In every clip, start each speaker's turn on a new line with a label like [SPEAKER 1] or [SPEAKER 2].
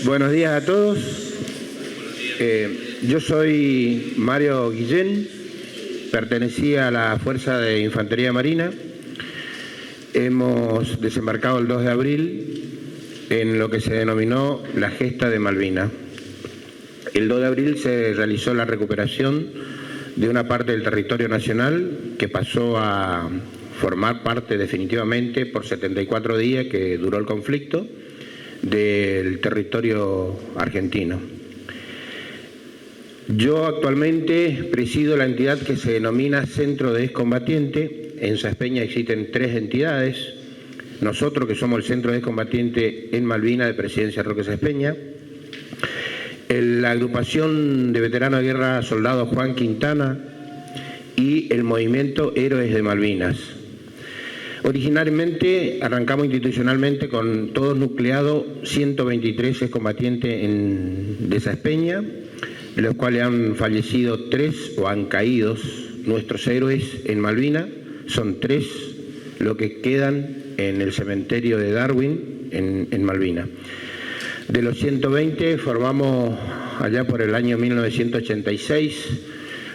[SPEAKER 1] Buenos días a todos. Yo soy Mario Guillén, pertenecía a la Fuerza de Infantería Marina. Hemos desembarcado el 2 de abril en lo que se denominó la Gesta de Malvinas. El 2 de abril se realizó la recuperación de una parte del territorio nacional que pasó a formar parte definitivamente por 74 días que duró el conflicto del territorio argentino. Yo actualmente presido la entidad que se denomina Centro de Excombatiente. En Saspeña existen 3 entidades. Nosotros, que somos el Centro de Excombatiente en Malvinas de Presidencia Roque Saspeña. La agrupación de veteranos de guerra Soldado Juan Quintana y el movimiento Héroes de Malvinas. Originalmente arrancamos institucionalmente con todos nucleados 123 excombatientes de Saspeña, de los cuales han fallecido 3 o han caído nuestros héroes en Malvinas. Son 3 los que quedan en el cementerio de Darwin en Malvinas. De los 120 formamos allá por el año 1986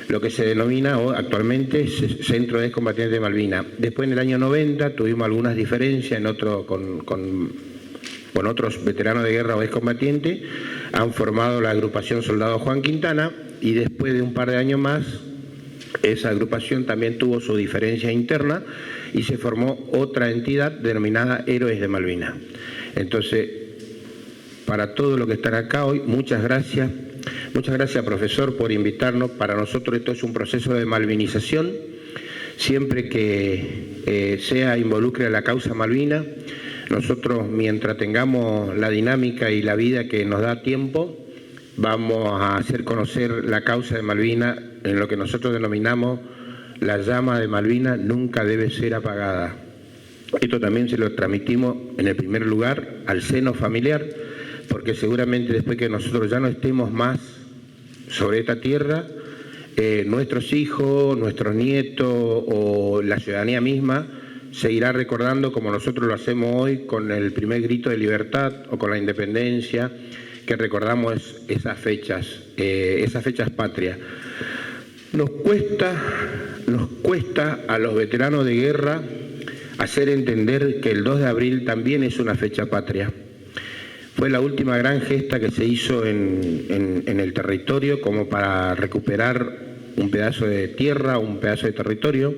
[SPEAKER 1] lo que se denomina actualmente Centro de Excombatientes de Malvinas. Después en el año 90 tuvimos algunas diferencias con otros veteranos de guerra o excombatientes. Han formado la agrupación Soldado Juan Quintana y después de un par de años más esa agrupación también tuvo su diferencia interna y se formó otra entidad denominada Héroes de Malvinas. Entonces, para todo lo que están acá hoy, muchas gracias. Muchas gracias, profesor, por invitarnos. Para nosotros esto es un proceso de malvinización. Siempre que involucre a la causa Malvina, nosotros, mientras tengamos la dinámica y la vida que nos da tiempo, vamos a hacer conocer la causa de Malvina en lo que nosotros denominamos la llama de Malvina nunca debe ser apagada. Esto también se lo transmitimos en el primer lugar al seno familiar, porque seguramente después que nosotros ya no estemos más sobre esta tierra, nuestros hijos, nuestros nietos o la ciudadanía misma seguirá recordando como nosotros lo hacemos hoy con el primer grito de libertad o con la independencia, que recordamos esas fechas patrias. Nos cuesta a los veteranos de guerra hacer entender que el 2 de abril también es una fecha patria. Fue la última gran gesta que se hizo en el territorio como para recuperar un pedazo de tierra, un pedazo de territorio,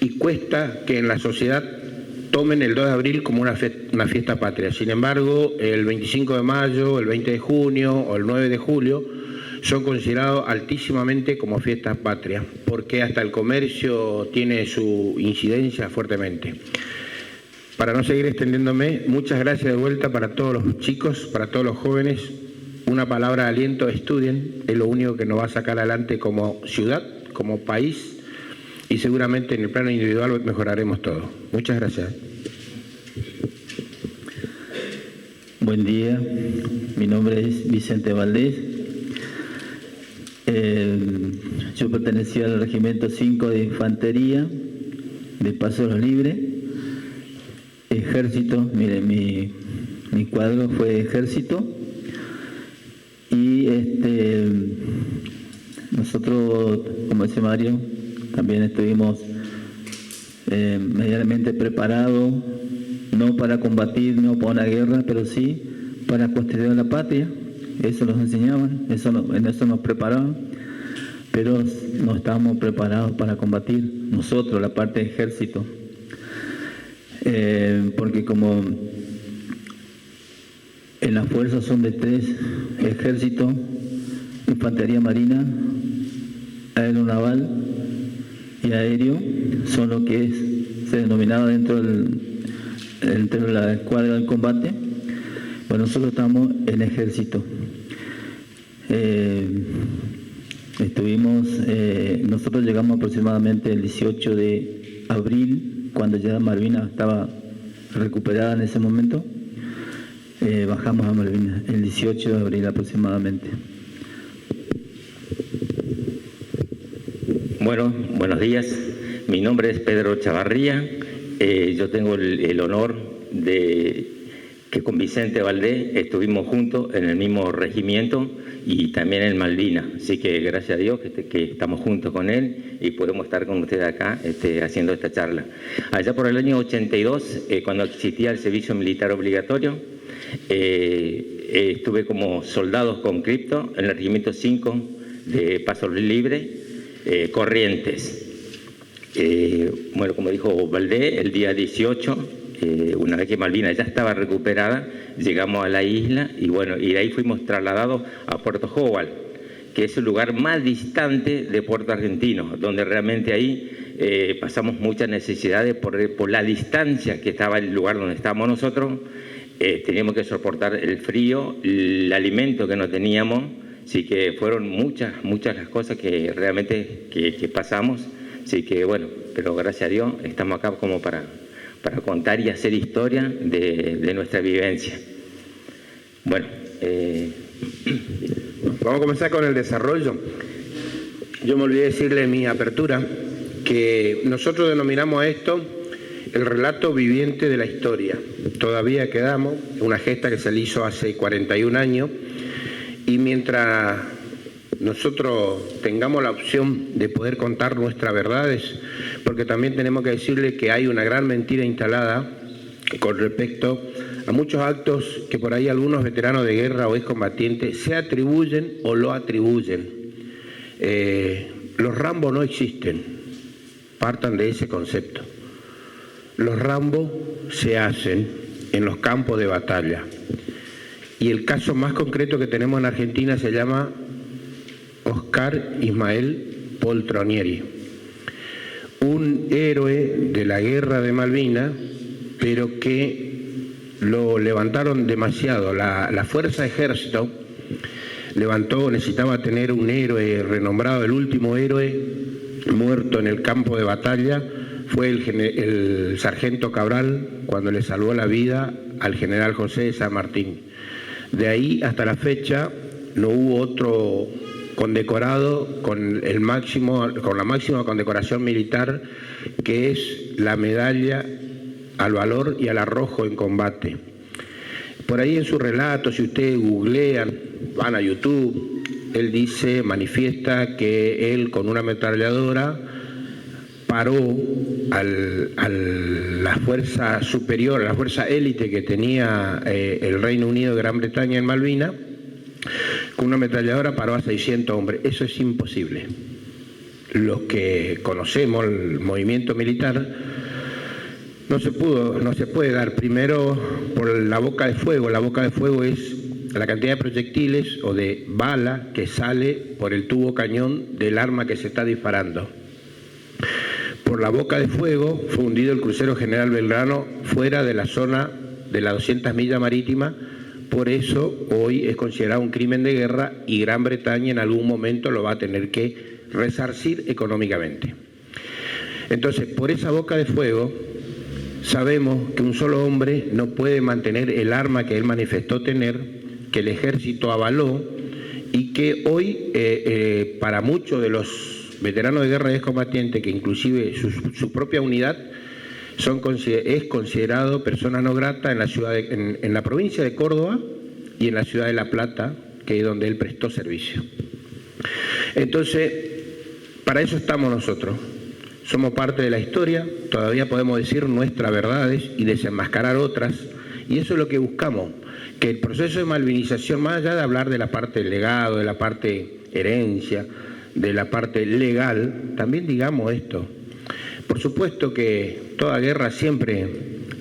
[SPEAKER 1] y cuesta que en la sociedad tomen el 2 de abril como una fiesta patria. Sin embargo, el 25 de mayo, el 20 de junio o el 9 de julio son considerados altísimamente como fiestas patrias, porque hasta el comercio tiene su incidencia fuertemente. Para no seguir extendiéndome, muchas gracias de vuelta para todos los chicos, para todos los jóvenes. Una palabra de aliento: estudien, es lo único que nos va a sacar adelante como ciudad, como país, y seguramente en el plano individual mejoraremos todo. Muchas gracias.
[SPEAKER 2] Buen día, mi nombre es Vicente Valdés. Yo pertenecía al Regimiento 5 de Infantería de Pasos Libres. Ejército, miren, mi cuadro fue Ejército, y nosotros, como dice Mario, también estuvimos medianamente preparados, no para combatir, no para una guerra, pero sí para construir la patria. Eso nos enseñaban, en eso nos preparaban, pero no estábamos preparados para combatir nosotros, la parte de Ejército. Porque como en las fuerzas son de 3: Ejército, Infantería Marina, Aeronaval y Aéreo, son lo que se denominaba dentro de la escuadra del combate. Bueno, nosotros estamos en Ejército. Nosotros llegamos aproximadamente el 18 de abril, cuando ya Malvinas estaba recuperada en ese momento. Bajamos a Malvinas el 18 de abril aproximadamente.
[SPEAKER 3] Bueno, buenos días. Mi nombre es Pedro Chavarría. Yo tengo el honor de que con Vicente Valdés estuvimos juntos en el mismo regimiento y también en Malvinas. Así que gracias a Dios que estamos juntos con él y podemos estar con ustedes acá haciendo esta charla. Allá por el año 82, cuando existía el servicio militar obligatorio, estuve como soldado conscripto en el regimiento 5 de Paso Libre, Corrientes. Bueno, como dijo Valdés, el día 18, una vez que Malvinas ya estaba recuperada, llegamos a la isla y bueno, y de ahí fuimos trasladados a Puerto Jobal, que es el lugar más distante de Puerto Argentino, donde realmente ahí pasamos muchas necesidades por la distancia que estaba el lugar donde estábamos nosotros. Teníamos que soportar el frío, el alimento que no teníamos, así que fueron muchas las cosas que realmente que pasamos, así que bueno, pero gracias a Dios estamos acá como para contar y hacer historia de nuestra vivencia. Bueno,
[SPEAKER 1] vamos a comenzar con el desarrollo. Yo me olvidé decirle en mi apertura que nosotros denominamos a esto el relato viviente de la historia. Todavía quedamos, una gesta que se le hizo hace 41 años, y mientras nosotros tengamos la opción de poder contar nuestras verdades, porque también tenemos que decirle que hay una gran mentira instalada con respecto a muchos actos que por ahí algunos veteranos de guerra o excombatientes se atribuyen o lo atribuyen. Los Rambo no existen, partan de ese concepto. Los Rambo se hacen en los campos de batalla. Y el caso más concreto que tenemos en Argentina se llama Oscar Ismael Poltronieri, un héroe de la guerra de Malvinas, pero que lo levantaron demasiado. La fuerza de ejército necesitaba tener un héroe renombrado. El último héroe muerto en el campo de batalla fue el sargento Cabral, cuando le salvó la vida al general José de San Martín. De ahí hasta la fecha no hubo otro condecorado con la máxima condecoración militar, que es la medalla al valor y al arrojo en combate. Por ahí en su relato, si ustedes googlean, van a YouTube, él manifiesta que él con una ametralladora paró a la fuerza superior, a la fuerza élite que tenía el Reino Unido de Gran Bretaña en Malvinas. Con una ametralladora paró a 600 hombres. Eso es imposible. Los que conocemos el movimiento militar, no se puede dar. Primero por la boca de fuego. La boca de fuego es la cantidad de proyectiles o de bala que sale por el tubo cañón del arma que se está disparando. Por la boca de fuego fue hundido el crucero General Belgrano fuera de la zona de las 200 millas marítimas. Por eso hoy es considerado un crimen de guerra y Gran Bretaña en algún momento lo va a tener que resarcir económicamente. Entonces, por esa boca de fuego sabemos que un solo hombre no puede mantener el arma que él manifestó tener, que el ejército avaló y que hoy para muchos de los veteranos de guerra y excombatientes, que inclusive su propia unidad es considerado persona no grata en la provincia de Córdoba y en la ciudad de La Plata, que es donde él prestó servicio. Entonces, para eso estamos nosotros. Somos parte de la historia, todavía podemos decir nuestras verdades y desenmascarar otras, y eso es lo que buscamos, que el proceso de malvinización, más allá de hablar de la parte del legado, de la parte herencia, de la parte legal, también digamos esto. Por supuesto que toda guerra siempre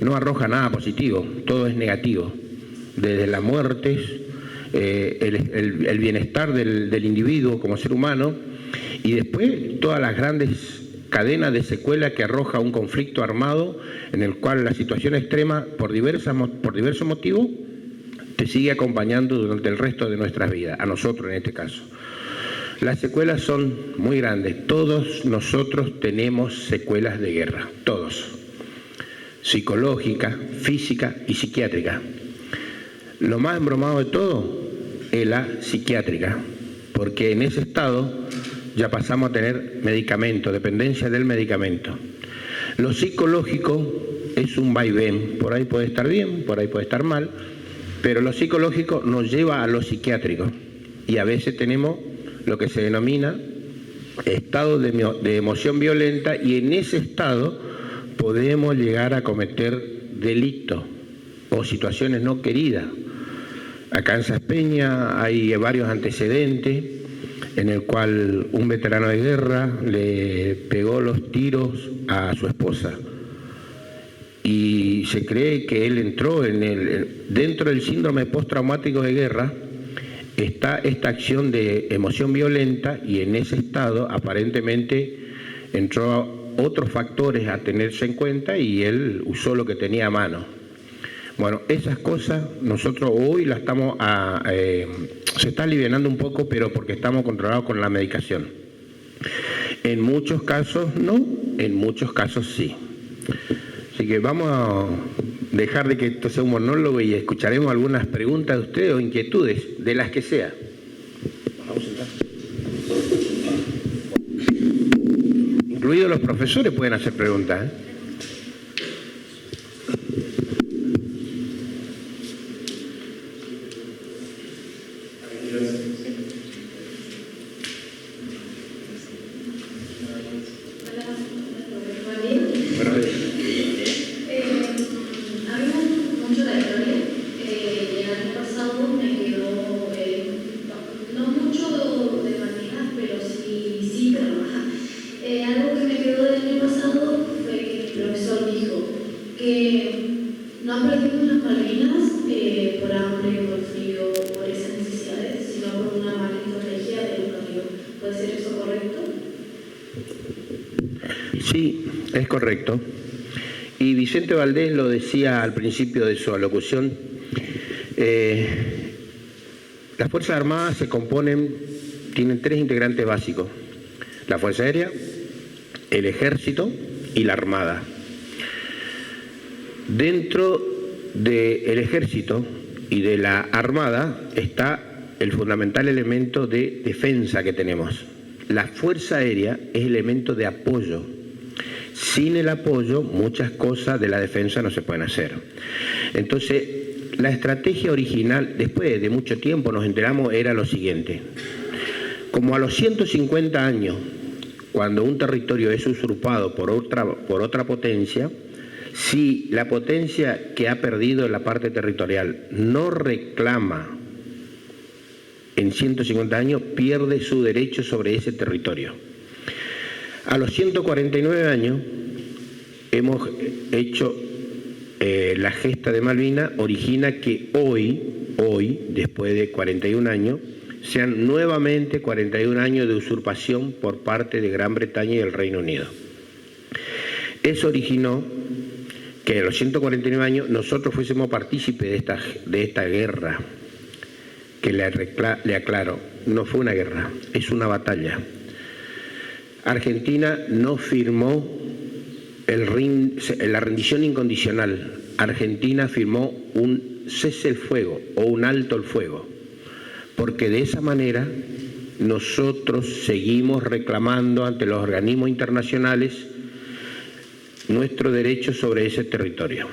[SPEAKER 1] no arroja nada positivo, todo es negativo, desde las muertes, el bienestar del individuo como ser humano, y después todas las grandes cadenas de secuelas que arroja un conflicto armado en el cual la situación extrema, por diversos motivos, te sigue acompañando durante el resto de nuestras vidas, a nosotros en este caso. Las secuelas son muy grandes. Todos nosotros tenemos secuelas de guerra, todos. Psicológica, física y psiquiátrica. Lo más embromado de todo es la psiquiátrica, porque en ese estado ya pasamos a tener medicamento, dependencia del medicamento. Lo psicológico es un vaivén, por ahí puede estar bien, por ahí puede estar mal, pero lo psicológico nos lleva a lo psiquiátrico y a veces tenemos lo que se denomina estado de emoción violenta y en ese estado podemos llegar a cometer delitos o situaciones no queridas. Acá en Saspeña hay varios antecedentes en el cual un veterano de guerra le pegó los tiros a su esposa y se cree que él entró dentro del síndrome postraumático de guerra. Está esta acción de emoción violenta y en ese estado aparentemente entró otros factores a tenerse en cuenta y él usó lo que tenía a mano. Bueno, esas cosas nosotros hoy las estamos, se está alivianando un poco, pero porque estamos controlados con la medicación. En muchos casos no, en muchos casos sí. Así que vamos a dejar de que esto sea un monólogo y escucharemos algunas preguntas de ustedes o inquietudes, de las que sea. Vamos a sentar. Incluidos los profesores pueden hacer preguntas, ¿eh? Sí, es correcto. Y Vicente Valdés lo decía al principio de su alocución. Las Fuerzas Armadas tienen tres integrantes básicos: la Fuerza Aérea, el Ejército y la Armada. Dentro del Ejército y de la Armada está el fundamental elemento de defensa que tenemos. La Fuerza Aérea es elemento de apoyo. Sin el apoyo, muchas cosas de la defensa no se pueden hacer. Entonces, la estrategia original, después de mucho tiempo nos enteramos, era lo siguiente. Como a los 150 años, cuando un territorio es usurpado por otra potencia, si la potencia que ha perdido la parte territorial no reclama en 150 años, pierde su derecho sobre ese territorio. A los 149 años hemos hecho la gesta de Malvinas, origina que hoy, después de 41 años, sean nuevamente 41 años de usurpación por parte de Gran Bretaña y el Reino Unido. Eso originó que a los 149 años nosotros fuésemos partícipes de esta guerra, que le aclaro, no fue una guerra, es una batalla. Argentina no firmó la rendición incondicional. Argentina firmó un cese el fuego o un alto el fuego, porque de esa manera nosotros seguimos reclamando ante los organismos internacionales nuestro derecho sobre ese territorio.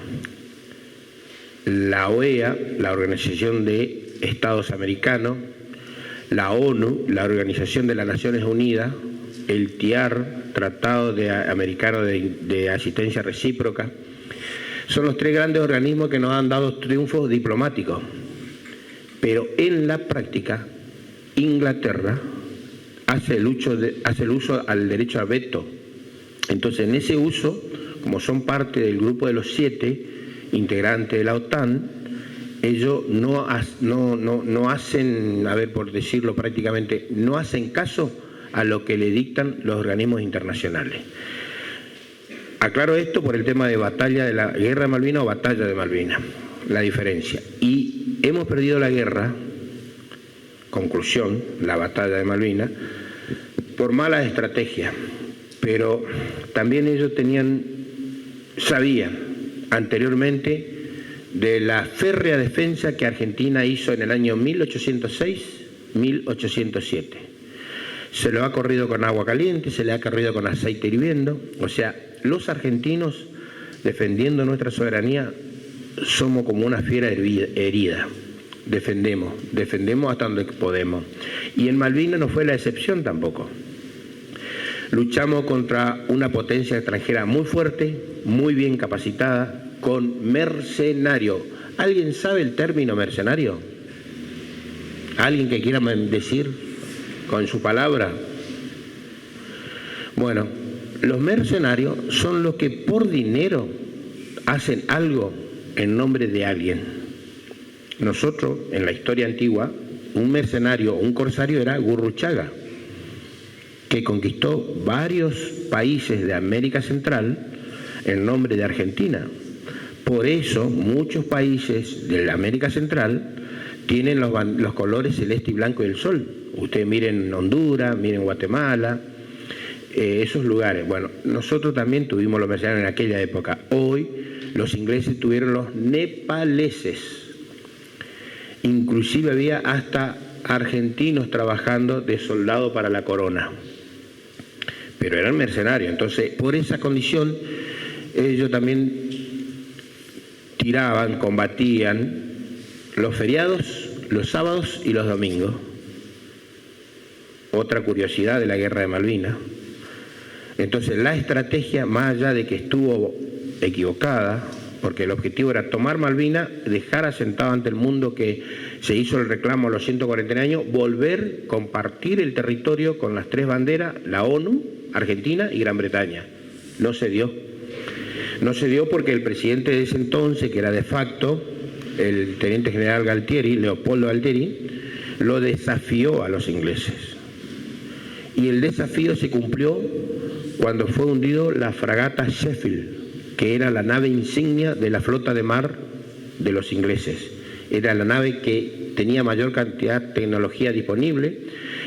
[SPEAKER 1] La OEA, la Organización de Estados Americanos, la ONU, la Organización de las Naciones Unidas, el TIAR, Tratado Americano de Asistencia Recíproca, son los tres grandes organismos que nos han dado triunfos diplomáticos. Pero en la práctica, Inglaterra hace el uso al derecho al veto. Entonces, en ese uso, como son parte del grupo de los 7 integrantes de la OTAN, ellos no hacen, por decirlo prácticamente, no hacen caso a lo que le dictan los organismos internacionales. Aclaro esto por el tema de batalla de la guerra de Malvinas o batalla de Malvinas, la diferencia. Y hemos perdido la guerra, conclusión, la batalla de Malvinas, por malas estrategias, pero también ellos sabían anteriormente de la férrea defensa que Argentina hizo en el año 1806-1807. Se lo ha corrido con agua caliente, se le ha corrido con aceite hirviendo. O sea, los argentinos defendiendo nuestra soberanía, somos como una fiera herida. Defendemos hasta donde podemos. Y en Malvinas no fue la excepción tampoco. Luchamos contra una potencia extranjera muy fuerte, muy bien capacitada, con mercenarios. ¿Alguien sabe el término mercenario? ¿Alguien que quiera decir con su palabra? Bueno, los mercenarios son los que por dinero hacen algo en nombre de alguien. Nosotros, en la historia antigua, un mercenario, un corsario era Gurruchaga, que conquistó varios países de América Central en nombre de Argentina. Por eso muchos países de la América Central tienen los colores celeste y blanco del sol. Ustedes miren Honduras, miren Guatemala, esos lugares. Bueno, nosotros también tuvimos los mercenarios en aquella época. Hoy los ingleses tuvieron los nepaleses. Inclusive había hasta argentinos trabajando de soldado para la corona. Pero eran mercenarios. Entonces, por esa condición, ellos también tiraban, combatían los feriados, los sábados y los domingos. Otra curiosidad de la Guerra de Malvinas. Entonces, la estrategia, más allá de que estuvo equivocada, porque el objetivo era tomar Malvinas, dejar asentado ante el mundo que se hizo el reclamo a los 140 años, volver, compartir el territorio con las tres banderas, la ONU, Argentina y Gran Bretaña. No se dio. No se dio porque el presidente de ese entonces, que era de facto, el teniente general Galtieri, Leopoldo Galtieri, lo desafió a los ingleses. Y el desafío se cumplió cuando fue hundido la fragata Sheffield, que era la nave insignia de la flota de mar de los ingleses. Era la nave que tenía mayor cantidad de tecnología disponible,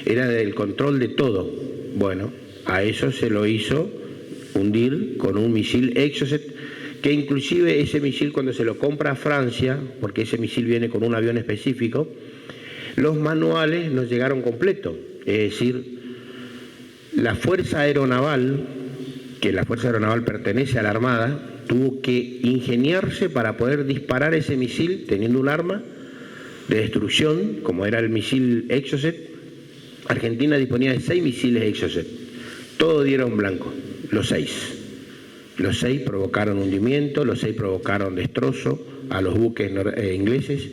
[SPEAKER 1] era del control de todo. Bueno, a eso se lo hizo hundir con un misil Exocet, que inclusive ese misil, cuando se lo compra a Francia, porque ese misil viene con un avión específico, los manuales nos llegaron completos. Es decir, la Fuerza Aeronaval, que la Fuerza Aeronaval pertenece a la Armada, tuvo que ingeniarse para poder disparar ese misil teniendo un arma de destrucción, como era el misil Exocet. Argentina disponía de 6 misiles Exocet. Todos dieron blanco, los 6. Los 6 provocaron hundimiento, los 6 provocaron destrozo a los buques ingleses.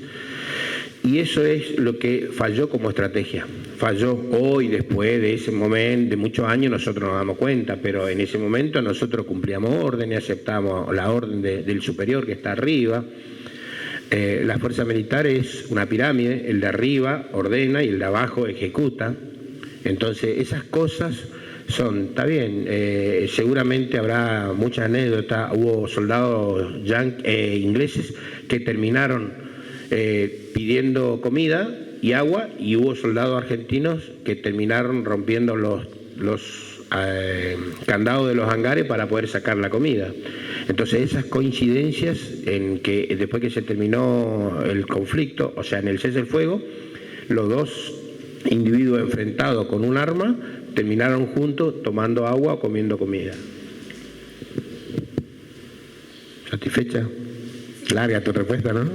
[SPEAKER 1] Y eso es lo que falló como estrategia. Falló hoy, después de ese momento, de muchos años, nosotros nos damos cuenta, pero en ese momento nosotros cumplíamos órdenes, aceptamos la orden del superior que está arriba. La fuerza militar es una pirámide, el de arriba ordena y el de abajo ejecuta. Entonces esas cosas son, está bien, seguramente habrá muchas anécdotas. Hubo soldados ingleses que terminaron pidiendo comida y agua, y hubo soldados argentinos que terminaron rompiendo los candados de los hangares para poder sacar la comida. Entonces esas coincidencias en que después que se terminó el conflicto, o sea, en el cese del fuego, los dos individuos enfrentados con un arma terminaron juntos tomando agua o comiendo comida. ¿Satisfecha? Larga tu respuesta, ¿no?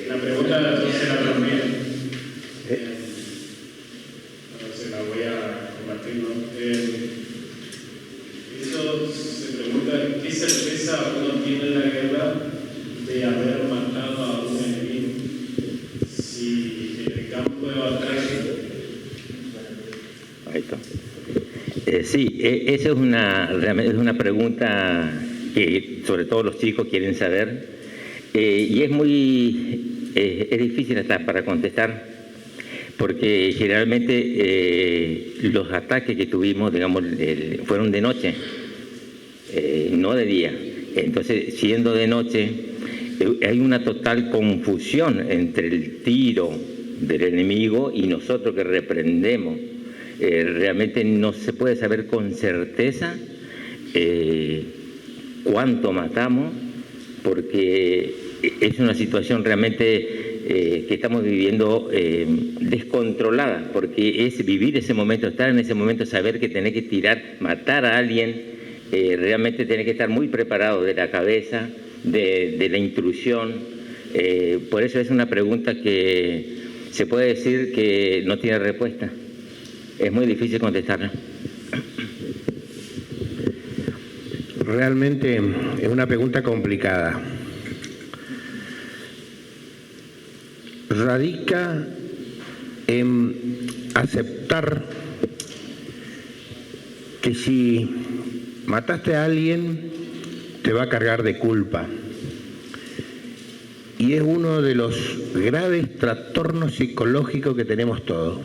[SPEAKER 4] La pregunta se la también. Se la voy a compartir, ¿no? Eso se pregunta, ¿qué certeza uno tiene en la guerra de haber matado a un enemigo? Si en el campo de batalla...
[SPEAKER 3] Ahí está. Sí, esa es una pregunta que sobre todo los chicos quieren saber, y es difícil hasta para contestar, porque generalmente los ataques que tuvimos, digamos, fueron de noche, no de día. Entonces, siendo de noche, hay una total confusión entre el tiro del enemigo y nosotros que reprendemos. realmente no se puede saber con certeza cuánto matamos, porque es una situación realmente que estamos viviendo descontrolada, porque es vivir ese momento, estar en ese momento, saber que tenés que tirar, matar a alguien, realmente tenés que estar muy preparado de la cabeza, de la intrusión. Por eso es una pregunta que se puede decir que no tiene respuesta. Es muy difícil contestarla.
[SPEAKER 1] Realmente es una pregunta complicada. Radica en aceptar que si mataste a alguien te va a cargar de culpa. Y es uno de los graves trastornos psicológicos que tenemos todos.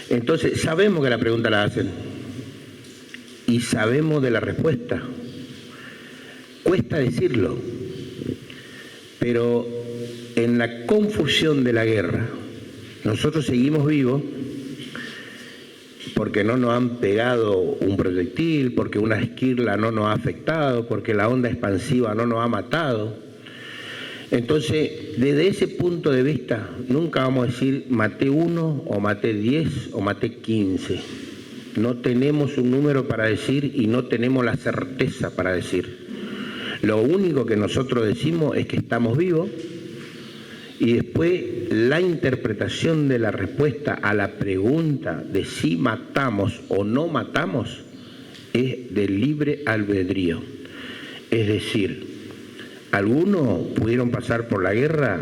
[SPEAKER 1] Entonces, sabemos que la pregunta la hacen y sabemos de la respuesta. Cuesta decirlo, pero en la confusión de la guerra, nosotros seguimos vivos porque no nos han pegado un proyectil, porque una esquirla no nos ha afectado, porque la onda expansiva no nos ha matado. Entonces, desde ese punto de vista, nunca vamos a decir maté 1 o maté 10 o maté 15. No tenemos un número para decir y no tenemos la certeza para decir. Lo único que nosotros decimos es que estamos vivos, y después la interpretación de la respuesta a la pregunta de si matamos o no matamos es de libre albedrío. Es decir, algunos pudieron pasar por la guerra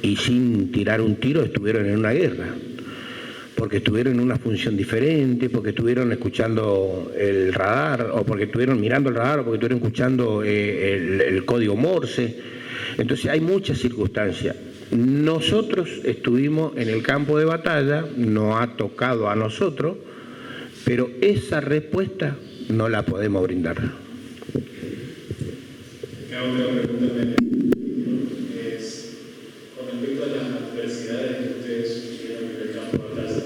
[SPEAKER 1] y sin tirar un tiro estuvieron en una guerra, porque estuvieron en una función diferente, porque estuvieron escuchando el radar, o porque estuvieron mirando el radar, o porque estuvieron escuchando el código Morse. Entonces hay muchas circunstancias. Nosotros estuvimos en el campo de batalla, nos ha tocado a nosotros, pero esa respuesta no la podemos brindar.
[SPEAKER 4] Otra pregunta es con respecto a las adversidades que ustedes sufrieron en el campo de batalla,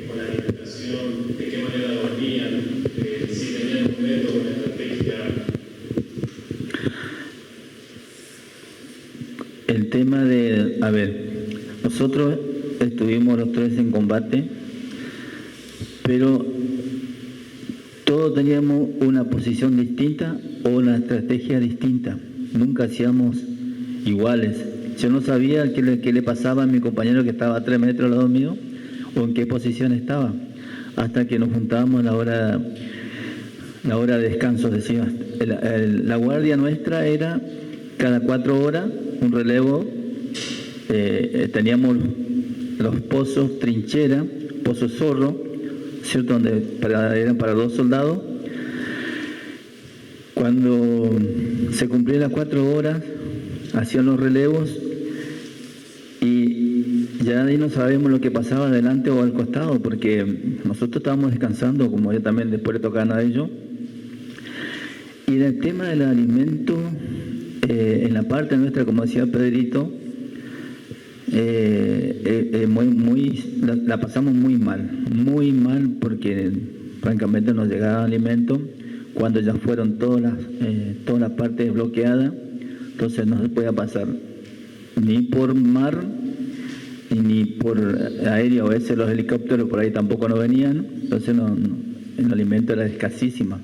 [SPEAKER 4] con la alimentación, de qué manera dormían, si tenían un método, una estrategia.
[SPEAKER 2] El tema de, a ver, nosotros estuvimos los 3 en combate, pero todos teníamos una posición distinta o una estrategia distinta. Nunca hacíamos iguales. Yo no sabía qué le pasaba a mi compañero que estaba a 3 metros al lado mío o en qué posición estaba, hasta que nos juntábamos a la hora de descanso, decía. La guardia nuestra era cada 4 horas, un relevo. Teníamos los pozos trinchera, pozos zorro, ¿cierto? Donde eran para 2 soldados. Cuando se cumplían las 4 horas, hacían los relevos y ya ahí no sabemos lo que pasaba adelante o al costado, porque nosotros estábamos descansando, como ya también después le tocaban a ellos. Y en el tema del alimento, en la parte nuestra, como decía Pedrito, la pasamos muy mal, porque francamente nos llegaba alimento cuando ya fueron todas las partes bloqueadas. Entonces no se podía pasar ni por mar ni por aéreo. A veces los helicópteros por ahí tampoco no venían, entonces el alimento era escasísima.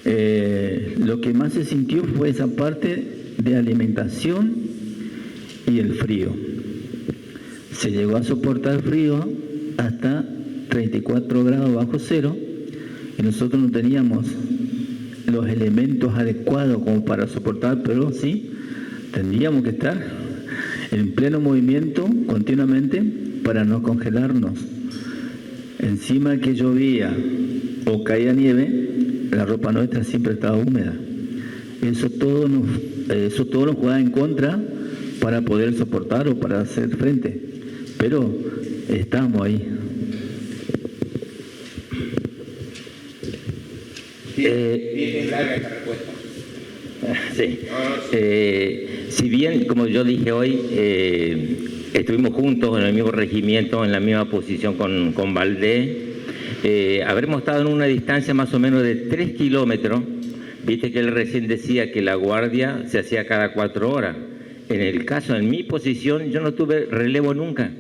[SPEAKER 2] Lo que más se sintió fue esa parte de alimentación y el frío. Se llegó a soportar frío hasta 34 grados bajo cero y nosotros no teníamos los elementos adecuados como para soportar, pero sí tendríamos que estar en pleno movimiento continuamente para no congelarnos. Encima que llovía o caía nieve, la ropa nuestra siempre estaba húmeda. Eso todo nos jugaba en contra para poder soportar o para hacer frente, pero estamos ahí.
[SPEAKER 1] Bien larga esta respuesta.
[SPEAKER 3] Sí. Si bien, como yo dije hoy, estuvimos juntos en el mismo regimiento, en la misma posición con Valdés. Habremos estado en una distancia más o menos de 3 kilómetros. Viste que él recién decía que la guardia se hacía cada 4 horas. En el caso, en mi posición, yo no tuve relevo nunca.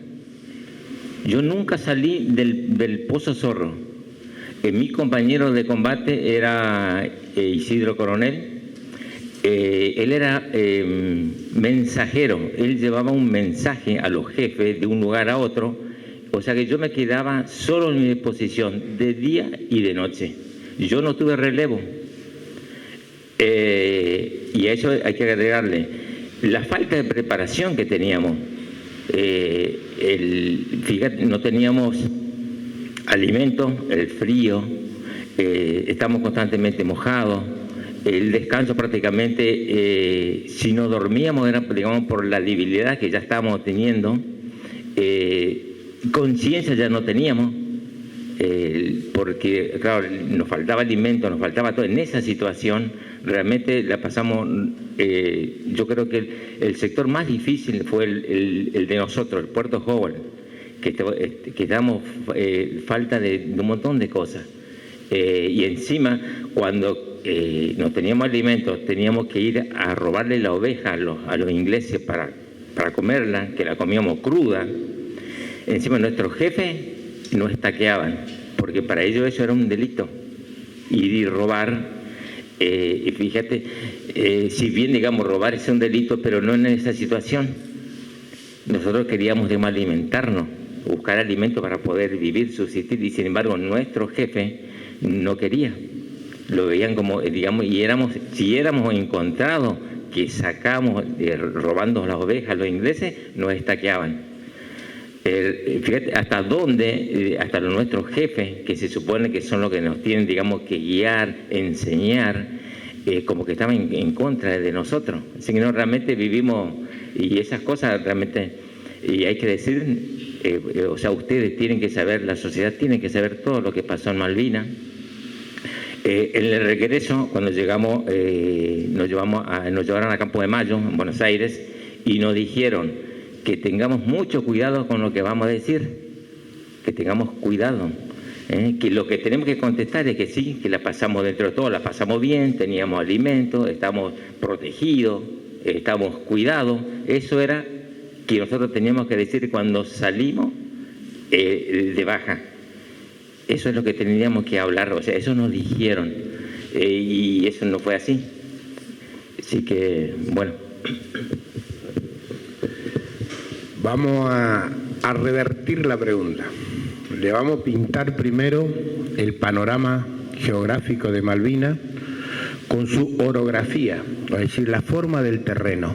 [SPEAKER 3] Yo nunca salí del Pozo Zorro. Mi compañero de combate era Isidro Coronel. Él era mensajero. Él llevaba un mensaje a los jefes de un lugar a otro. O sea que yo me quedaba solo en mi posición, de día y de noche. Yo no tuve relevo. Y a eso hay que agregarle la falta de preparación que teníamos. Fíjate, no teníamos alimentos, el frío, estamos constantemente mojados, el descanso prácticamente, si no dormíamos era, digamos, por la debilidad que ya estábamos teniendo, conciencia ya no teníamos, porque claro, nos faltaba alimento, nos faltaba todo. En esa situación realmente la pasamos, yo creo que el sector más difícil fue el de nosotros, el Puerto Howard, que damos falta de un montón de cosas. Y encima, cuando no teníamos alimentos, teníamos que ir a robarle la oveja a los ingleses para comerla, que la comíamos cruda. Encima nuestros jefes nos estaqueaban, porque para ellos eso era un delito, ir y robar. Y fíjate, si bien, digamos, robar es un delito, pero no en esa situación. Nosotros queríamos, digamos, alimentarnos, buscar alimento para poder vivir, subsistir, y sin embargo nuestro jefe no quería. Lo veían como, digamos, y si éramos encontrados que sacamos robando las ovejas los ingleses, nos estaqueaban. Fíjate hasta dónde, hasta nuestros jefes, que se supone que son los que nos tienen, digamos, que guiar, enseñar, como que estaban en contra de nosotros. Así que no, realmente vivimos, y esas cosas realmente, y hay que decir, o sea, ustedes tienen que saber, la sociedad tiene que saber todo lo que pasó en Malvinas. En el regreso, cuando llegamos, nos llevaron a Campo de Mayo, en Buenos Aires, y nos dijeron que tengamos mucho cuidado con lo que vamos a decir, que tengamos cuidado, que lo que tenemos que contestar es que sí, que la pasamos dentro de todo, la pasamos bien, teníamos alimentos, estamos protegidos, estamos cuidados. Eso era que nosotros teníamos que decir cuando salimos de baja. Eso es lo que teníamos que hablar, o sea, eso nos dijeron, y eso no fue así. Así que, bueno.
[SPEAKER 1] Vamos a revertir la pregunta. Le vamos a pintar primero el panorama geográfico de Malvinas con su orografía, es decir, la forma del terreno.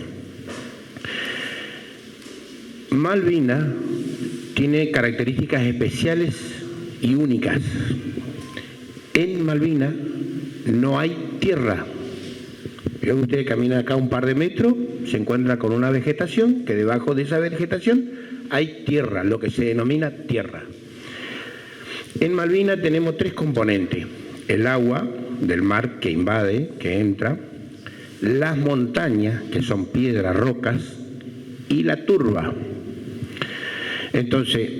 [SPEAKER 1] Malvinas tiene características especiales y únicas. En Malvinas no hay tierra. Luego usted camina acá un par de metros, se encuentra con una vegetación, que debajo de esa vegetación hay tierra, lo que se denomina tierra. En Malvinas tenemos 3 componentes: el agua del mar que invade, que entra, las montañas, que son piedras, rocas, y la turba. Entonces,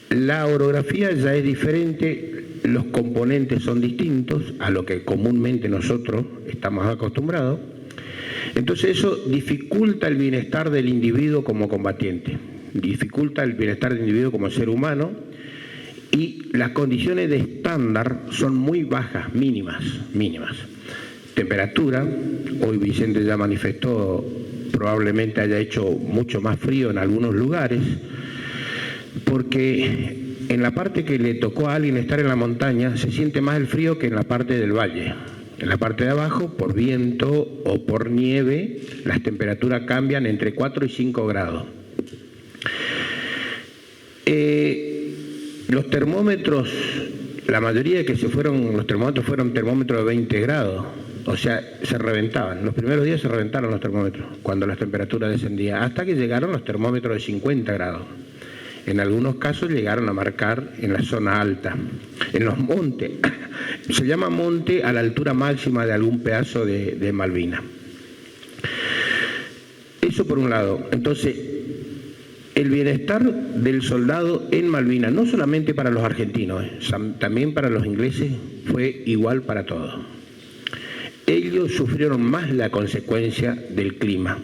[SPEAKER 1] la orografía ya es diferente, los componentes son distintos a lo que comúnmente nosotros estamos acostumbrados. Entonces eso dificulta el bienestar del individuo como combatiente, dificulta el bienestar del individuo como ser humano, y las condiciones de estándar son muy bajas, mínimas. Temperatura, hoy Vicente ya manifestó, probablemente haya hecho mucho más frío en algunos lugares, porque en la parte que le tocó a alguien estar en la montaña se siente más el frío que en la parte del valle. En la parte de abajo, por viento o por nieve, las temperaturas cambian entre 4 y 5 grados. Los termómetros, la mayoría que se fueron, los termómetros fueron termómetros de 20 grados. O sea, se reventaban. Los primeros días se reventaron los termómetros cuando las temperaturas descendían, hasta que llegaron los termómetros de 50 grados. En algunos casos llegaron a marcar en la zona alta, en los montes. Se llama monte a la altura máxima de algún pedazo de Malvinas. Eso por un lado. Entonces, El bienestar del soldado en Malvinas, no solamente para los argentinos, también para los ingleses, fue igual para todos. Ellos sufrieron más la consecuencia del clima.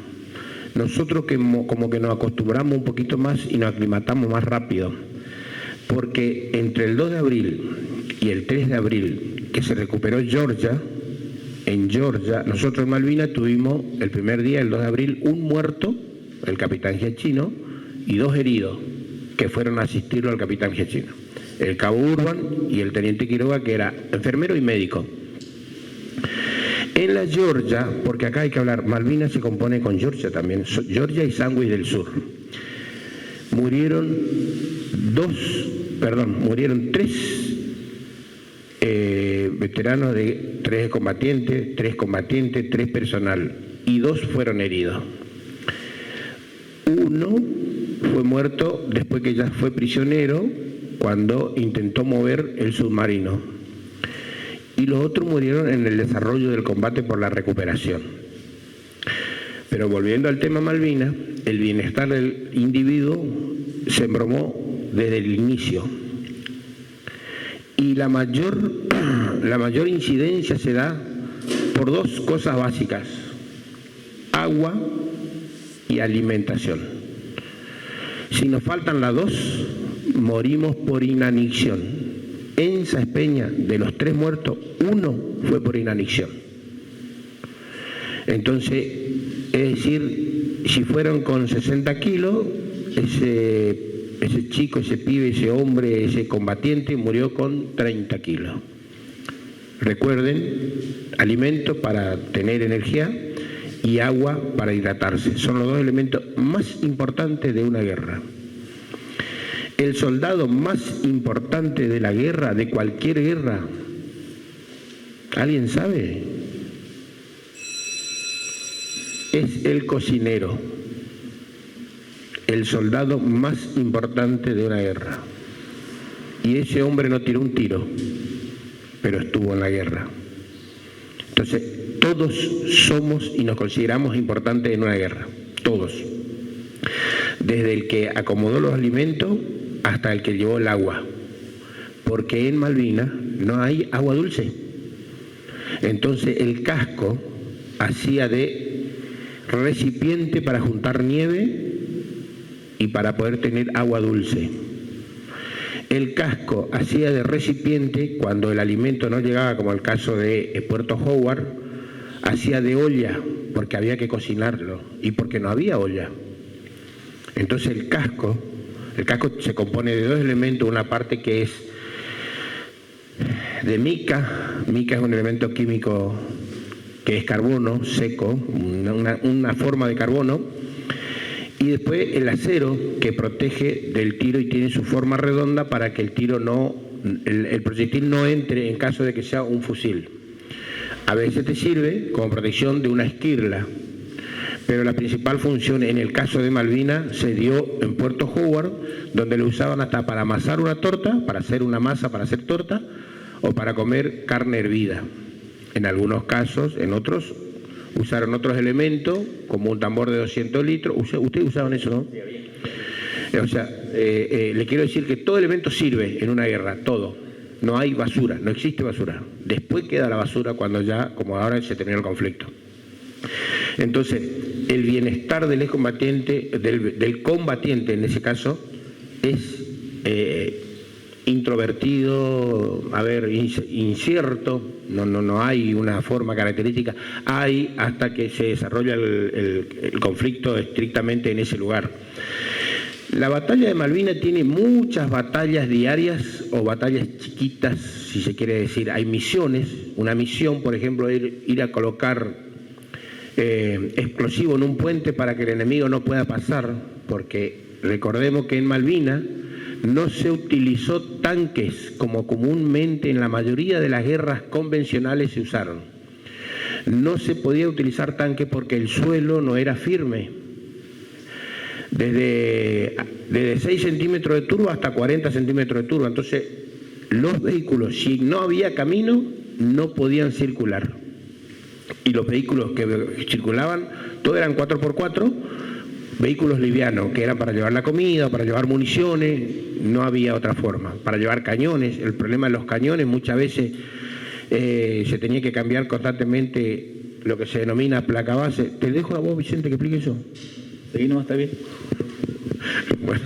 [SPEAKER 1] Nosotros como que nos acostumbramos un poquito más y nos aclimatamos más rápido, porque entre el 2 de abril y el 3 de abril, que se recuperó Georgia, en Georgia, nosotros en Malvinas tuvimos el primer día, el 2 de abril, un muerto, el capitán Giachino, y 2 heridos que fueron a asistirlo al capitán Giachino. El cabo Urban y el teniente Quiroga, que era enfermero y médico. En la Georgia, porque acá hay que hablar, Malvinas se compone con Georgia también, Georgia y Sandwich del Sur. Murieron 3 veteranos, 3 combatientes, 3 personal, y 2 fueron heridos. Uno fue muerto después que ya fue prisionero cuando intentó mover el submarino. Y los otros murieron en el desarrollo del combate por la recuperación. Pero volviendo al tema Malvinas, el bienestar del individuo se embromó desde el inicio. Y la mayor incidencia se da por 2 cosas básicas: agua y alimentación. Si nos faltan las 2, morimos por inanición. En Saespeña, de los 3 muertos, 1 fue por inanición. Entonces, es decir, si fueron con 60 kilos, ese chico, ese pibe, ese hombre, ese combatiente murió con 30 kilos. Recuerden, alimento para tener energía y agua para hidratarse. Son los 2 elementos más importantes de una guerra. El soldado más importante de la guerra, de cualquier guerra, ¿alguien sabe? Es el cocinero. El soldado más importante de una guerra. Y ese hombre no tiró un tiro, pero estuvo en la guerra. Entonces, todos somos y nos consideramos importantes en una guerra. Todos. Desde el que acomodó los alimentos hasta el que llevó el agua. Porque en Malvinas no hay agua dulce. Entonces, el casco hacía de recipiente para juntar nieve y para poder tener agua dulce. El casco hacía de recipiente cuando el alimento no llegaba, como el caso de Puerto Howard, hacía de olla, porque había que cocinarlo y porque no había olla. Entonces el casco se compone de 2 elementos, una parte que es de mica es un elemento químico que es carbono seco, una forma de carbono, y después el acero que protege del tiro y tiene su forma redonda para que el proyectil no entre en caso de que sea un fusil. A veces te sirve como protección de una esquirla, pero la principal función en el caso de Malvinas se dio en Puerto Howard, donde lo usaban hasta para amasar una torta, para hacer una masa, para hacer torta, o para comer carne hervida. En algunos casos, en otros, usaron otros elementos, como un tambor de 200 litros. Ustedes usaban eso, ¿no? O sea, le quiero decir que todo elemento sirve en una guerra, todo. No hay basura, no existe basura. Después queda la basura cuando ya, como ahora, se termina el conflicto. Entonces, el bienestar del excombatiente, del combatiente en ese caso, es introvertido, incierto, no hay una forma característica, hay hasta que se desarrolla el conflicto estrictamente en ese lugar. La batalla de Malvinas tiene muchas batallas diarias o batallas chiquitas, si se quiere decir. Hay misiones, una misión, por ejemplo, ir a colocar explosivo en un puente para que el enemigo no pueda pasar, porque recordemos que en Malvinas no se utilizó tanques como comúnmente en la mayoría de las guerras convencionales se usaron. No se podía utilizar tanques porque el suelo no era firme. Desde 6 centímetros de turba hasta 40 centímetros de turba. Entonces, los vehículos, si no había camino, no podían circular. Y los vehículos que circulaban, todos eran 4x4, vehículos livianos, que eran para llevar la comida, para llevar municiones, no había otra forma. Para llevar cañones, el problema de los cañones muchas veces se tenía que cambiar constantemente lo que se denomina placa base. Te dejo a vos, Vicente, que explique eso.
[SPEAKER 2] Sí, no, está bien.
[SPEAKER 1] Bueno,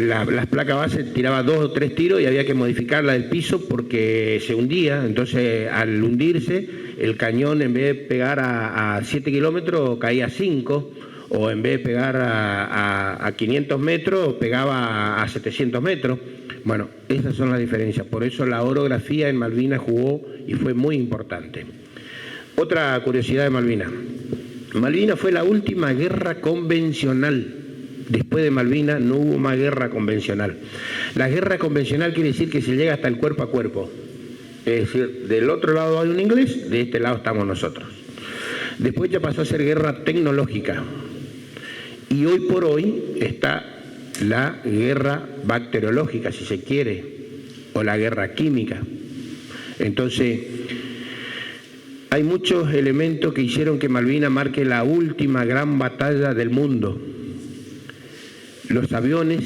[SPEAKER 1] las placas base tiraba 2 o 3 tiros y había que modificarla del piso porque se hundía. Entonces, al hundirse, el cañón en vez de pegar a 7 kilómetros caía a 5, o en vez de pegar a 500 metros pegaba a 700 metros. Bueno, esas son las diferencias. Por eso la orografía en Malvinas jugó y fue muy importante. Otra curiosidad de Malvinas. Malvinas fue la última guerra convencional. Después de Malvinas no hubo más guerra convencional. La guerra convencional quiere decir que se llega hasta el cuerpo a cuerpo. Es decir, del otro lado hay un inglés, de este lado estamos nosotros. Después ya pasó a ser guerra tecnológica. Y hoy por hoy está la guerra bacteriológica, si se quiere, o la guerra química. Entonces, hay muchos elementos que hicieron que Malvinas marque la última gran batalla del mundo. Los aviones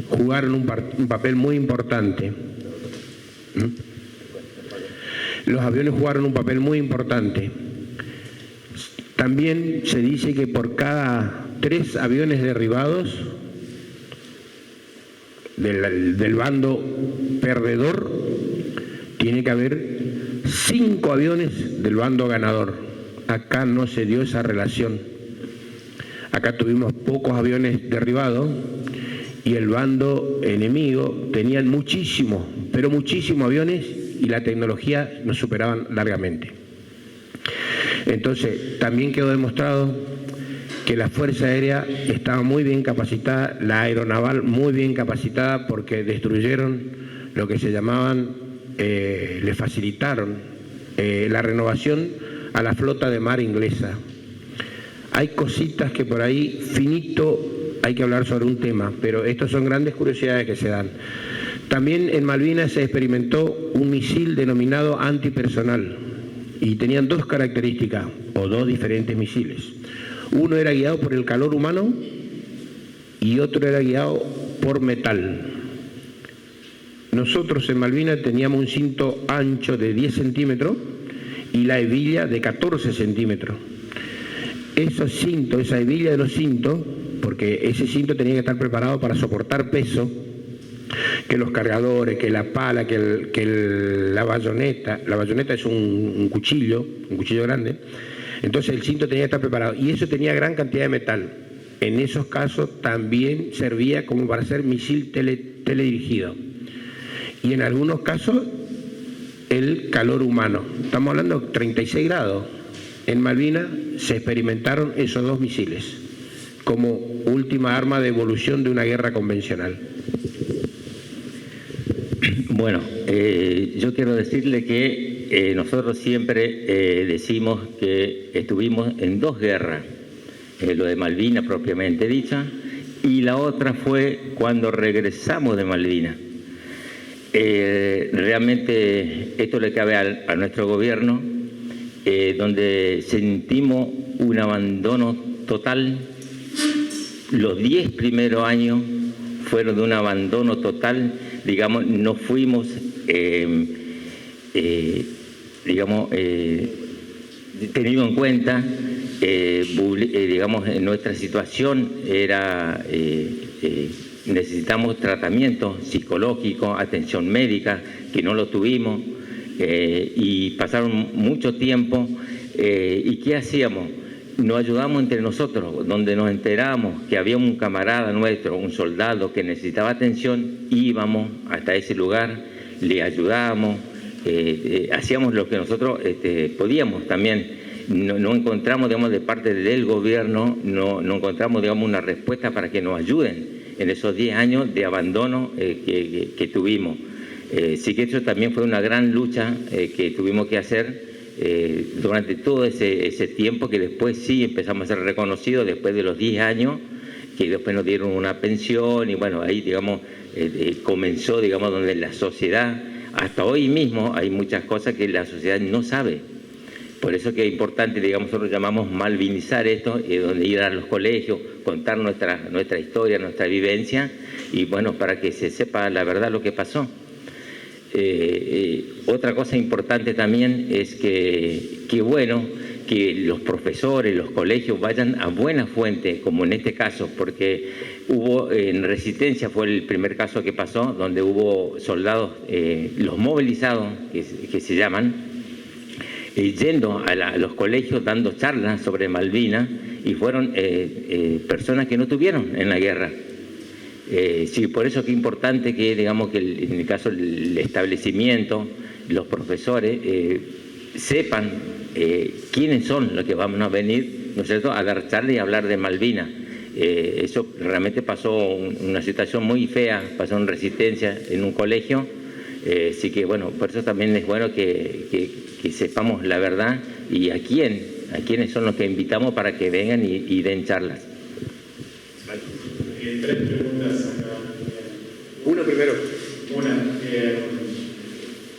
[SPEAKER 1] jugaron un papel muy importante. Los aviones jugaron un papel muy importante. También se dice que por cada 3 aviones derribados del bando perdedor, tiene que haber 5 aviones del bando ganador. Acá no se dio esa relación. Acá tuvimos pocos aviones derribados y el bando enemigo tenían muchísimos, pero muchísimos aviones, y la tecnología nos superaban largamente. Entonces, también quedó demostrado que la Fuerza Aérea estaba muy bien capacitada, la aeronaval muy bien capacitada, porque destruyeron lo que se llamaban, le facilitaron la renovación a la flota de mar inglesa. Hay cositas que por ahí, finito, hay que hablar sobre un tema, pero estos son grandes curiosidades que se dan. También en Malvinas se experimentó un misil denominado antipersonal, y tenían 2 características, o 2 diferentes misiles. Uno era guiado por el calor humano y otro era guiado por metal. Nosotros en Malvinas teníamos un cinto ancho de 10 centímetros y la hebilla de 14 centímetros. Esos cintos, esa hebilla de los cintos, porque ese cinto tenía que estar preparado para soportar peso, que los cargadores, que la pala, la bayoneta. La bayoneta es un cuchillo grande. Entonces el cinto tenía que estar preparado y eso tenía gran cantidad de metal. En esos casos también servía como para hacer misil teledirigido. Y en algunos casos el calor humano. Estamos hablando de 36 grados. En Malvinas se experimentaron esos 2 misiles como última arma de evolución de una guerra convencional.
[SPEAKER 3] Bueno, yo quiero decirle que nosotros siempre decimos que estuvimos en 2 guerras, lo de Malvinas propiamente dicha, y la otra fue cuando regresamos de Malvinas. Realmente esto le cabe a nuestro gobierno, donde sentimos un abandono total. Los 10 primeros años fueron de un abandono total, digamos, no fuimos, tenido en cuenta, digamos, en nuestra situación era, necesitamos tratamiento psicológico, atención médica, que no lo tuvimos, y pasaron mucho tiempo, ¿y qué hacíamos? Nos ayudamos entre nosotros, donde nos enteramos que había un camarada nuestro, un soldado que necesitaba atención, íbamos hasta ese lugar, le ayudábamos, hacíamos lo que nosotros podíamos también. No encontramos, digamos, de parte del gobierno, no encontramos, digamos, una respuesta para que nos ayuden en esos 10 años de abandono que tuvimos. Sí que eso también fue una gran lucha que tuvimos que hacer durante todo ese tiempo, que después sí empezamos a ser reconocidos después de los 10 años, que después nos dieron una pensión y bueno, ahí digamos comenzó, digamos, donde la sociedad, hasta hoy mismo hay muchas cosas que la sociedad no sabe. Por eso que es importante, digamos, nosotros llamamos malvinizar esto, donde ir a los colegios, contar nuestra historia, nuestra vivencia, y bueno, para que se sepa la verdad lo que pasó. Otra cosa importante también es que bueno, que los profesores, los colegios vayan a buena fuente, como en este caso, porque hubo en Resistencia, fue el primer caso que pasó, donde hubo soldados, los movilizados, que se llaman, yendo a los colegios dando charlas sobre Malvinas, y fueron personas que no tuvieron en la guerra. Sí, por eso que es importante que, digamos, que en el caso del establecimiento, los profesores sepan quiénes son los que van a venir, ¿no es cierto?, a dar charlas y hablar de Malvinas. Eso realmente pasó una situación muy fea, pasó en Resistencia, en un colegio. Así que bueno, por eso también es bueno que sepamos la verdad y a quiénes son los que invitamos para que vengan y den charlas.
[SPEAKER 4] Tres preguntas acá.
[SPEAKER 1] Una primero.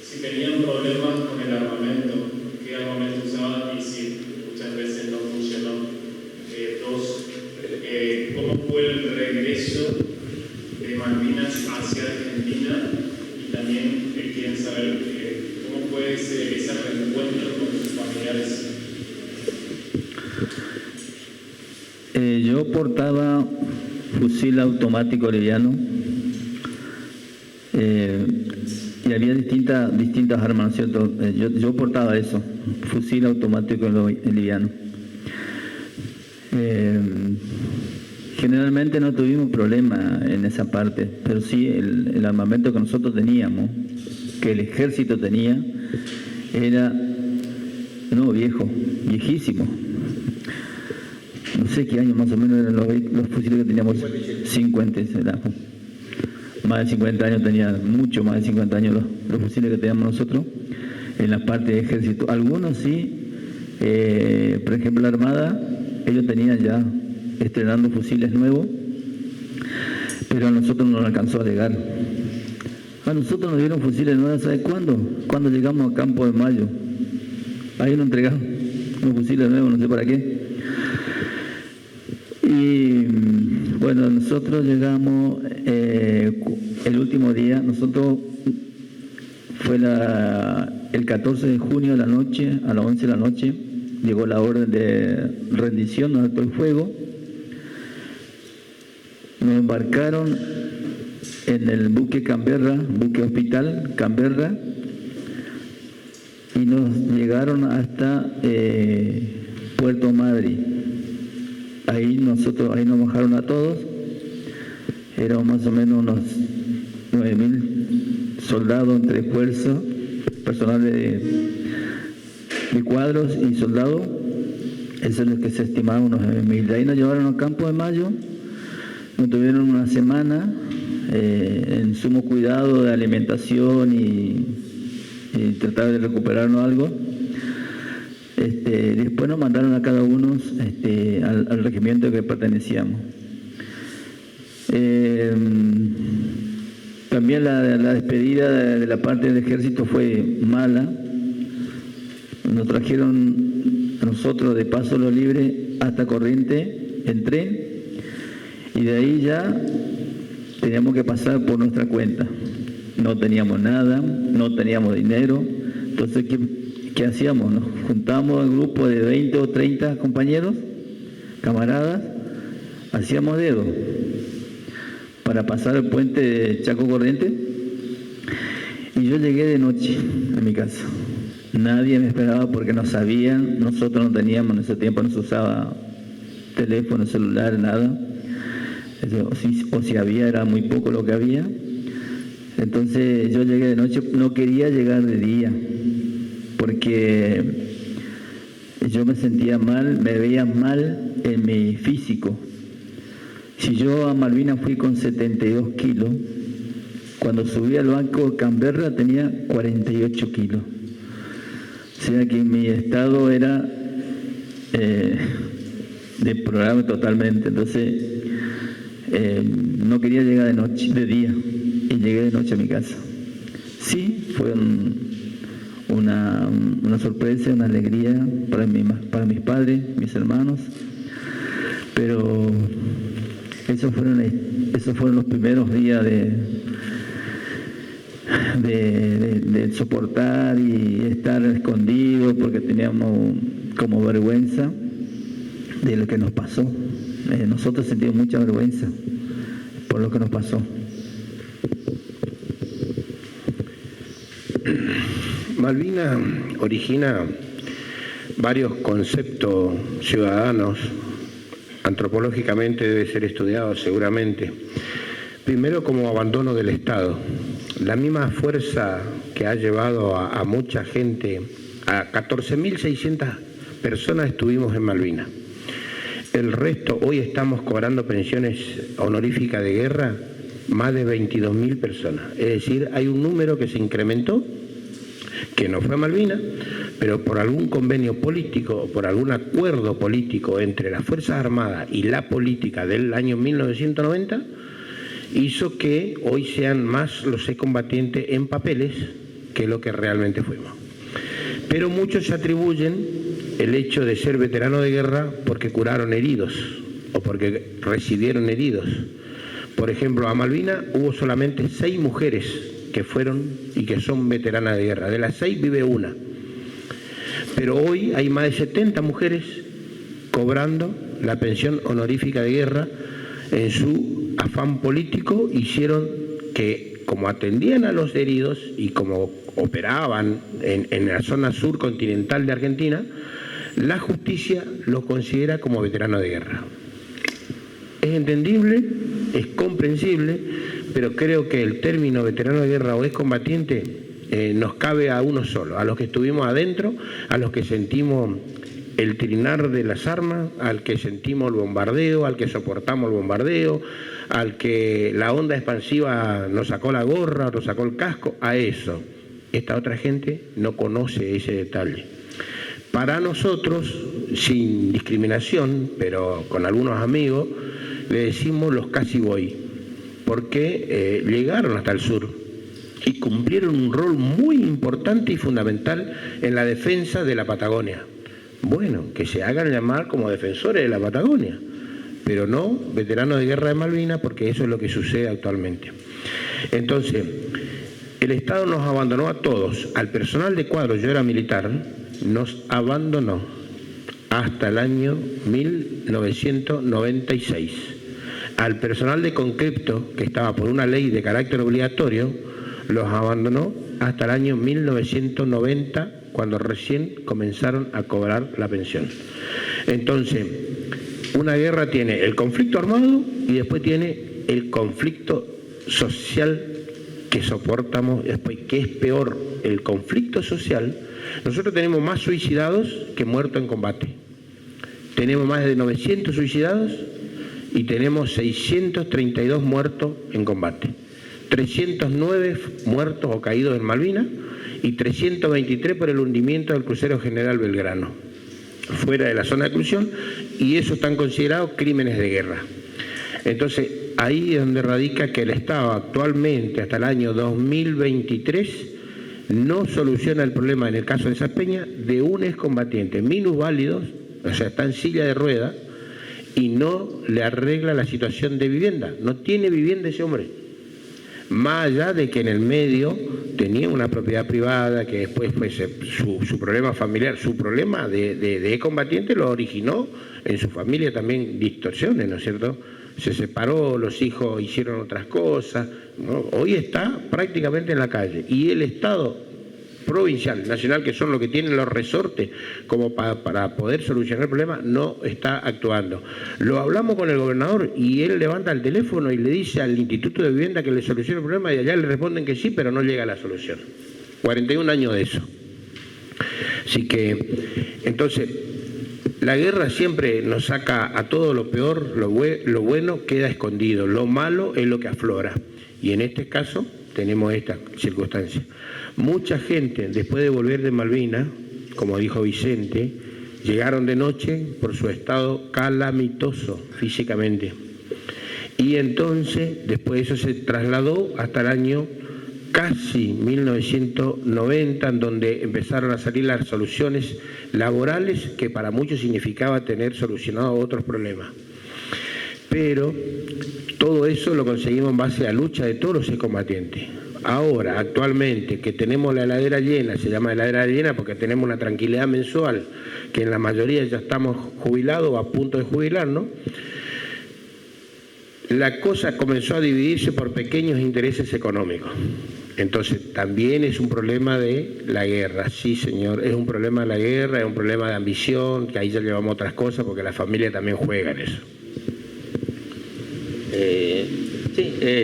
[SPEAKER 4] Si tenían problemas con el armamento, ¿qué armamento usaban? Y si muchas veces no funcionó. Dos, ¿cómo fue el regreso de Malvinas hacia Argentina? Y también quieren saber cómo fue ese reencuentro con sus familiares.
[SPEAKER 2] Yo portaba fusil automático liviano, y había distintas armas, ¿no es cierto? Yo portaba eso, fusil automático liviano. Generalmente no tuvimos problema en esa parte, pero sí el armamento que nosotros teníamos, que el ejército tenía, era viejísimo. No sé qué año más o menos eran los fusiles que teníamos. 50, más de 50 años tenía, mucho más de 50 años los fusiles que teníamos nosotros en la parte de ejército. Algunos sí, por ejemplo la Armada, ellos tenían ya estrenando fusiles nuevos, pero a nosotros no nos alcanzó a llegar. A nosotros nos dieron fusiles nuevos, ¿sabe cuándo? Cuando llegamos a Campo de Mayo. Ahí nos entregaron unos fusiles nuevos, no sé para qué. Y bueno, nosotros llegamos el último día, fue el 14 de junio a la noche, a las 11 de la noche, llegó la orden de rendición, nos alto el fuego. Nos embarcaron en el buque Canberra, buque hospital Canberra, y nos llegaron hasta Puerto Madryn. Ahí nos bajaron a todos, éramos más o menos unos 9.000 soldados entre esfuerzos, personal de cuadros y soldados, eso es lo que se estimaba, unos 9.000. De ahí nos llevaron al Campo de Mayo, nos tuvieron una semana en sumo cuidado de alimentación y tratar de recuperarnos algo. Después nos mandaron a cada uno al regimiento que pertenecíamos. También la despedida de la parte del ejército fue mala. Nos trajeron a nosotros de Paso Los Libres hasta Corrientes en tren, y de ahí ya teníamos que pasar por nuestra cuenta. No teníamos nada, no teníamos dinero. Entonces, ¿qué hacíamos? Nos juntábamos al grupo de 20 o 30 compañeros, camaradas, hacíamos dedo para pasar el puente de Chaco Corrientes, y yo llegué de noche a mi casa. Nadie me esperaba porque no sabían, nosotros no teníamos, en ese tiempo no se usaba teléfono, celular, nada, o si había era muy poco lo que había. Entonces yo llegué de noche, no quería llegar de día, porque yo me sentía mal, me veía mal en mi físico. Si yo a Malvinas fui con 72 kilos, cuando subí al banco de Canberra tenía 48 kilos. O sea que mi estado era deplorable totalmente. Entonces no quería llegar de día, y llegué de noche a mi casa. Sí, fue una sorpresa, una alegría para mis padres, mis hermanos, pero esos fueron los primeros días de soportar y estar escondidos porque teníamos como vergüenza de lo que nos pasó. Nosotros sentimos mucha vergüenza por lo que nos pasó.
[SPEAKER 1] Malvinas origina varios conceptos ciudadanos, antropológicamente debe ser estudiado seguramente. Primero, como abandono del Estado. La misma fuerza que ha llevado a mucha gente, a 14.600 personas estuvimos en Malvinas. El resto, hoy estamos cobrando pensiones honoríficas de guerra, más de 22.000 personas. Es decir, hay un número que se incrementó, que no fue Malvinas, pero por algún convenio político o por algún acuerdo político entre las Fuerzas Armadas y la política del año 1990, hizo que hoy sean más los excombatientes en papeles que lo que realmente fuimos. Pero muchos se atribuyen el hecho de ser veterano de guerra porque curaron heridos o porque recibieron heridos. Por ejemplo, a Malvinas hubo solamente 6 mujeres que fueron y que son veteranas de guerra. De las 6 vive una. Pero hoy hay más de 70 mujeres cobrando la pensión honorífica de guerra. En su afán político hicieron que, como atendían a los heridos y como operaban en la zona sur continental de Argentina, la justicia los considera como veteranos de guerra. Es entendible, es comprensible, pero creo que el término veterano de guerra o excombatiente nos cabe a uno solo, a los que estuvimos adentro, a los que sentimos el trinar de las armas, al que sentimos el bombardeo, al que soportamos el bombardeo, al que la onda expansiva nos sacó la gorra, nos sacó el casco, a eso. Esta otra gente no conoce ese detalle. Para nosotros, sin discriminación, pero con algunos amigos, le decimos los casi voy, porque llegaron hasta el sur y cumplieron un rol muy importante y fundamental en la defensa de la Patagonia. Bueno, que se hagan llamar como defensores de la Patagonia, pero no veteranos de guerra de Malvinas, porque eso es lo que sucede actualmente. Entonces, el Estado nos abandonó a todos. Al personal de cuadro, yo era militar, nos abandonó hasta el año 1996. Al personal de conscripto, que estaba por una ley de carácter obligatorio, los abandonó hasta el año 1990, cuando recién comenzaron a cobrar la pensión. Entonces, una guerra tiene el conflicto armado y después tiene el conflicto social que soportamos después, que es peor. El conflicto social, nosotros tenemos más suicidados que muertos en combate. Tenemos más de 900 suicidados y tenemos 632 muertos en combate. 309 muertos o caídos en Malvinas y 323 por el hundimiento del crucero General Belgrano, fuera de la zona de exclusión, y eso están considerados crímenes de guerra. Entonces, ahí es donde radica que el Estado actualmente, hasta el año 2023, no soluciona el problema, en el caso de Saspeña, de un excombatiente minusválido, o sea, está en silla de ruedas, y no le arregla la situación de vivienda. No tiene vivienda ese hombre. Más allá de que en el medio tenía una propiedad privada, que después pues, su problema familiar, su problema de combatiente lo originó en su familia también distorsiones, ¿no es cierto? Se separó, los hijos hicieron otras cosas, ¿no? Hoy está prácticamente en la calle. Y el Estado provincial, nacional, que son los que tienen los resortes como para poder solucionar el problema, no está actuando. Lo hablamos con el gobernador y él levanta el teléfono y le dice al Instituto de Vivienda que le solucione el problema, y allá le responden que sí, pero no llega a la solución. 41 años de eso. Así que, entonces, la guerra siempre nos saca a todo lo peor, lo bueno queda escondido, lo malo es lo que aflora. Y en este caso tenemos esta circunstancia. Mucha gente, después de volver de Malvinas, como dijo Vicente, llegaron de noche por su estado calamitoso físicamente. Y entonces, después eso se trasladó hasta el año casi 1990, en donde empezaron a salir las soluciones laborales que para muchos significaba tener solucionado otros problemas. Pero todo eso lo conseguimos en base a lucha de todos los excombatientes. Ahora, actualmente, que tenemos la heladera llena, se llama heladera llena porque tenemos una tranquilidad mensual, que en la mayoría ya estamos jubilados o a punto de jubilarnos, la cosa comenzó a dividirse por pequeños intereses económicos. Entonces, también es un problema de la guerra, sí señor, es un problema de la guerra, es un problema de ambición, que ahí ya llevamos otras cosas porque la familia también juega en eso.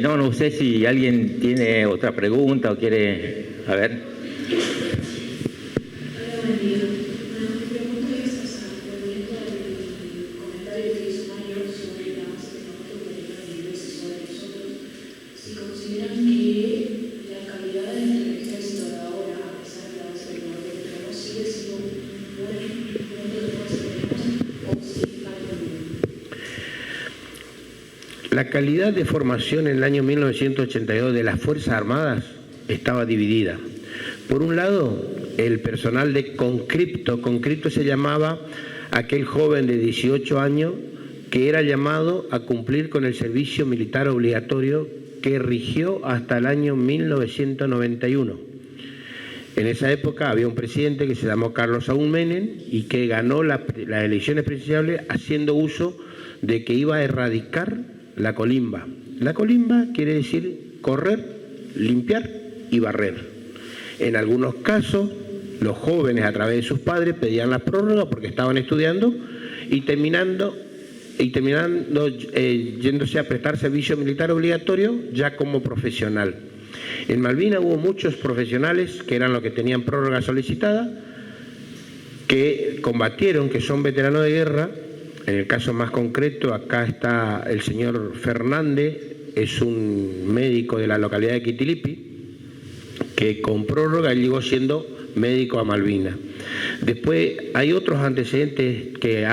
[SPEAKER 3] No sé si alguien tiene otra pregunta o quiere... A ver.
[SPEAKER 1] La calidad de formación en el año 1982 de las Fuerzas Armadas estaba dividida. Por un lado, el personal de conscripto se llamaba aquel joven de 18 años que era llamado a cumplir con el servicio militar obligatorio que rigió hasta el año 1991. En esa época había un presidente que se llamó Carlos Saúl Menem y que ganó las elecciones presidenciales haciendo uso de que iba a erradicar la colimba. La colimba quiere decir correr, limpiar y barrer. En algunos casos, los jóvenes a través de sus padres pedían la prórroga porque estaban estudiando y terminando yéndose a prestar servicio militar obligatorio ya como profesional. En Malvinas hubo muchos profesionales que eran los que tenían prórroga solicitada, que combatieron, que son veteranos de guerra. En el caso más concreto, acá está el señor Fernández, es un médico de la localidad de Quitilipi, que con prórroga llegó siendo médico a Malvinas. Después hay otros antecedentes que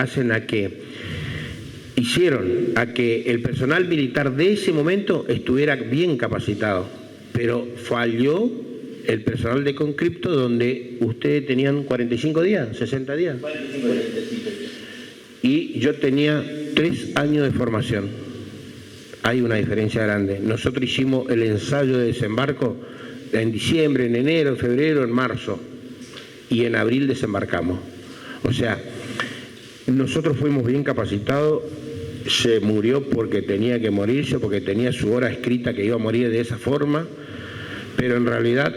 [SPEAKER 1] hicieron a que el personal militar de ese momento estuviera bien capacitado, pero falló el personal de conscripto donde ustedes tenían 45 días, 60 días. 45 días. Y yo tenía 3 años de formación. Hay una diferencia grande. Nosotros hicimos el ensayo de desembarco en diciembre, en enero, en febrero, en marzo. Y en abril desembarcamos. O sea, nosotros fuimos bien capacitados. Se murió porque tenía que morirse, porque tenía su hora escrita que iba a morir de esa forma. Pero en realidad...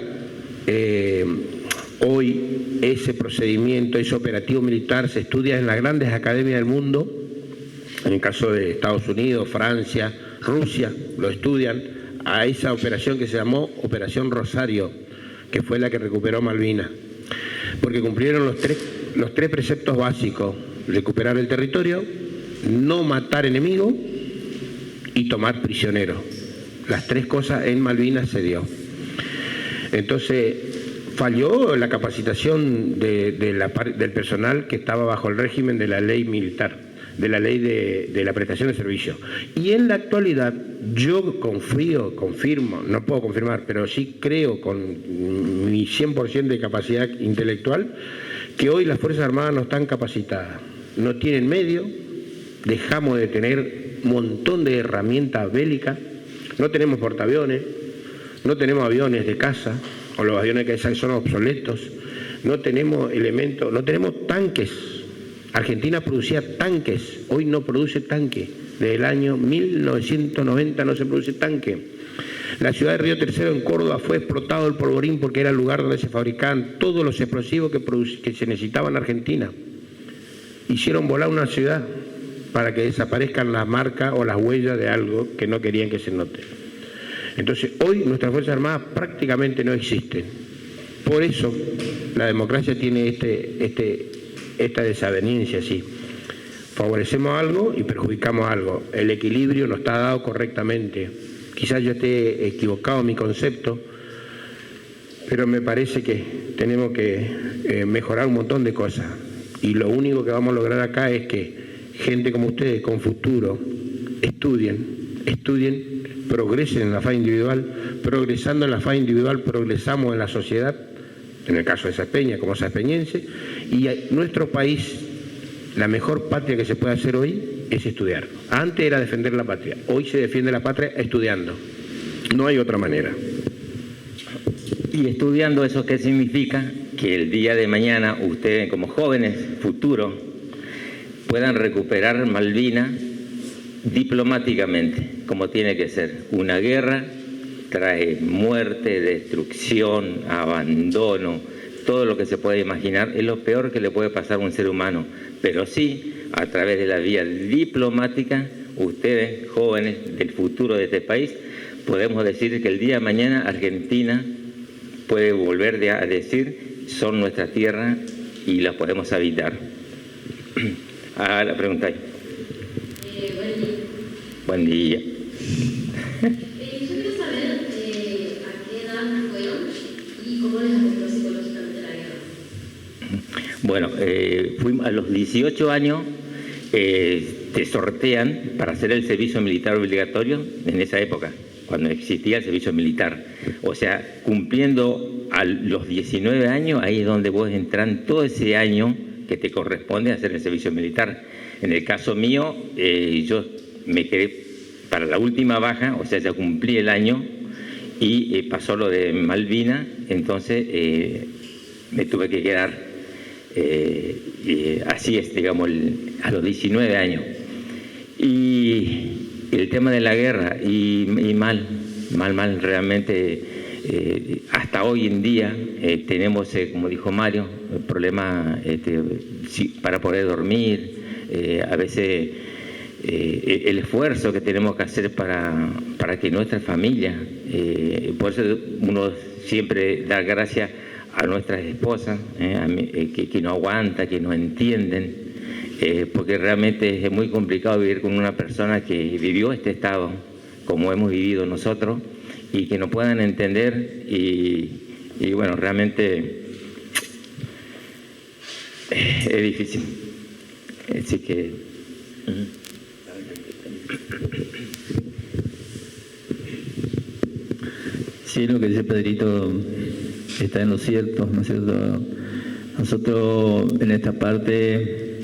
[SPEAKER 1] hoy ese procedimiento, ese operativo militar se estudia en las grandes academias del mundo, en el caso de Estados Unidos, Francia, Rusia, lo estudian, a esa operación que se llamó Operación Rosario, que fue la que recuperó Malvinas, porque cumplieron los tres preceptos básicos: recuperar el territorio, no matar enemigos y tomar prisioneros. Las 3 cosas en Malvinas se dio. Entonces, falló la capacitación del personal que estaba bajo el régimen de la ley militar, de la ley de la prestación de servicio. Y en la actualidad yo confirmo, no puedo confirmar, pero sí creo con mi 100% de capacidad intelectual, que hoy las Fuerzas Armadas no están capacitadas, no tienen medios, dejamos de tener un montón de herramientas bélicas, no tenemos portaaviones, no tenemos aviones de caza, o los aviones que son obsoletos, no tenemos elementos, no tenemos tanques. Argentina producía tanques, hoy no produce tanque. Desde el año 1990 no se produce tanque. La ciudad de Río Tercero, en Córdoba, fue explotado el polvorín porque era el lugar donde se fabricaban todos los explosivos que se necesitaban en Argentina. Hicieron volar una ciudad para que desaparezcan las marcas o las huellas de algo que no querían que se note. Entonces, hoy nuestras Fuerzas Armadas prácticamente no existen. Por eso, la democracia tiene esta desaveniencia, así. Favorecemos algo y perjudicamos algo. El equilibrio no está dado correctamente. Quizás yo esté equivocado en mi concepto, pero me parece que tenemos que mejorar un montón de cosas. Y lo único que vamos a lograr acá es que gente como ustedes, con futuro, estudien progresen en la fase individual. Progresando en la fase individual, progresamos en la sociedad, en el caso de Saspeña, como saspeñense, y nuestro país, la mejor patria que se puede hacer hoy es estudiar. Antes era defender la patria, hoy se defiende la patria estudiando. No hay otra manera.
[SPEAKER 3] Y estudiando, ¿eso qué significa? Que el día de mañana ustedes como jóvenes futuros puedan recuperar Malvinas diplomáticamente, como tiene que ser. Una guerra trae muerte, destrucción, abandono, todo lo que se puede imaginar. Es lo peor que le puede pasar a un ser humano. Pero sí, a través de la vía diplomática, ustedes, jóvenes del futuro de este país, podemos decir que el día de mañana Argentina puede volver a decir, son nuestra tierra y la podemos habitar. La pregunta ahí. Buen día.
[SPEAKER 5] Yo quiero saber a qué edad fueron y cómo les afectó psicológicamente la guerra.
[SPEAKER 3] Bueno, fuimos a los 18 años, te sortean para hacer el servicio militar obligatorio en esa época, cuando existía el servicio militar. O sea, cumpliendo a los 19 años, ahí es donde vos entran todo ese año que te corresponde hacer el servicio militar. En el caso mío, yo me quedé para la última baja, o sea, ya cumplí el año y pasó lo de Malvinas, entonces me tuve que quedar. Así es, digamos, a los 19 años. Y el tema de la guerra, y mal, realmente, hasta hoy en día tenemos, como dijo Mario, problemas para poder dormir, a veces el esfuerzo que tenemos que hacer para que nuestra familia, por eso uno siempre da gracias a nuestras esposas, que no aguantan, que no entienden, porque realmente es muy complicado vivir con una persona que vivió este estado como hemos vivido nosotros y que no puedan entender y bueno, realmente es difícil. Así que...
[SPEAKER 2] Sí, lo que dice Pedrito está en lo cierto, ¿no es cierto? Nosotros en esta parte,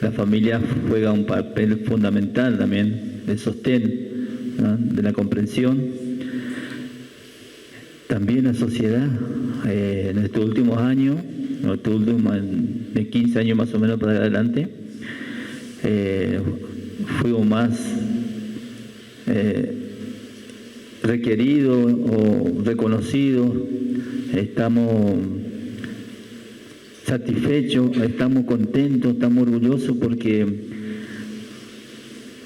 [SPEAKER 2] la familia juega un papel fundamental también de sostén, ¿no? De la comprensión. También la sociedad, en estos últimos años, de 15 años más o menos para adelante, fuimos más requeridos o reconocidos, estamos satisfechos, estamos contentos, estamos orgullosos porque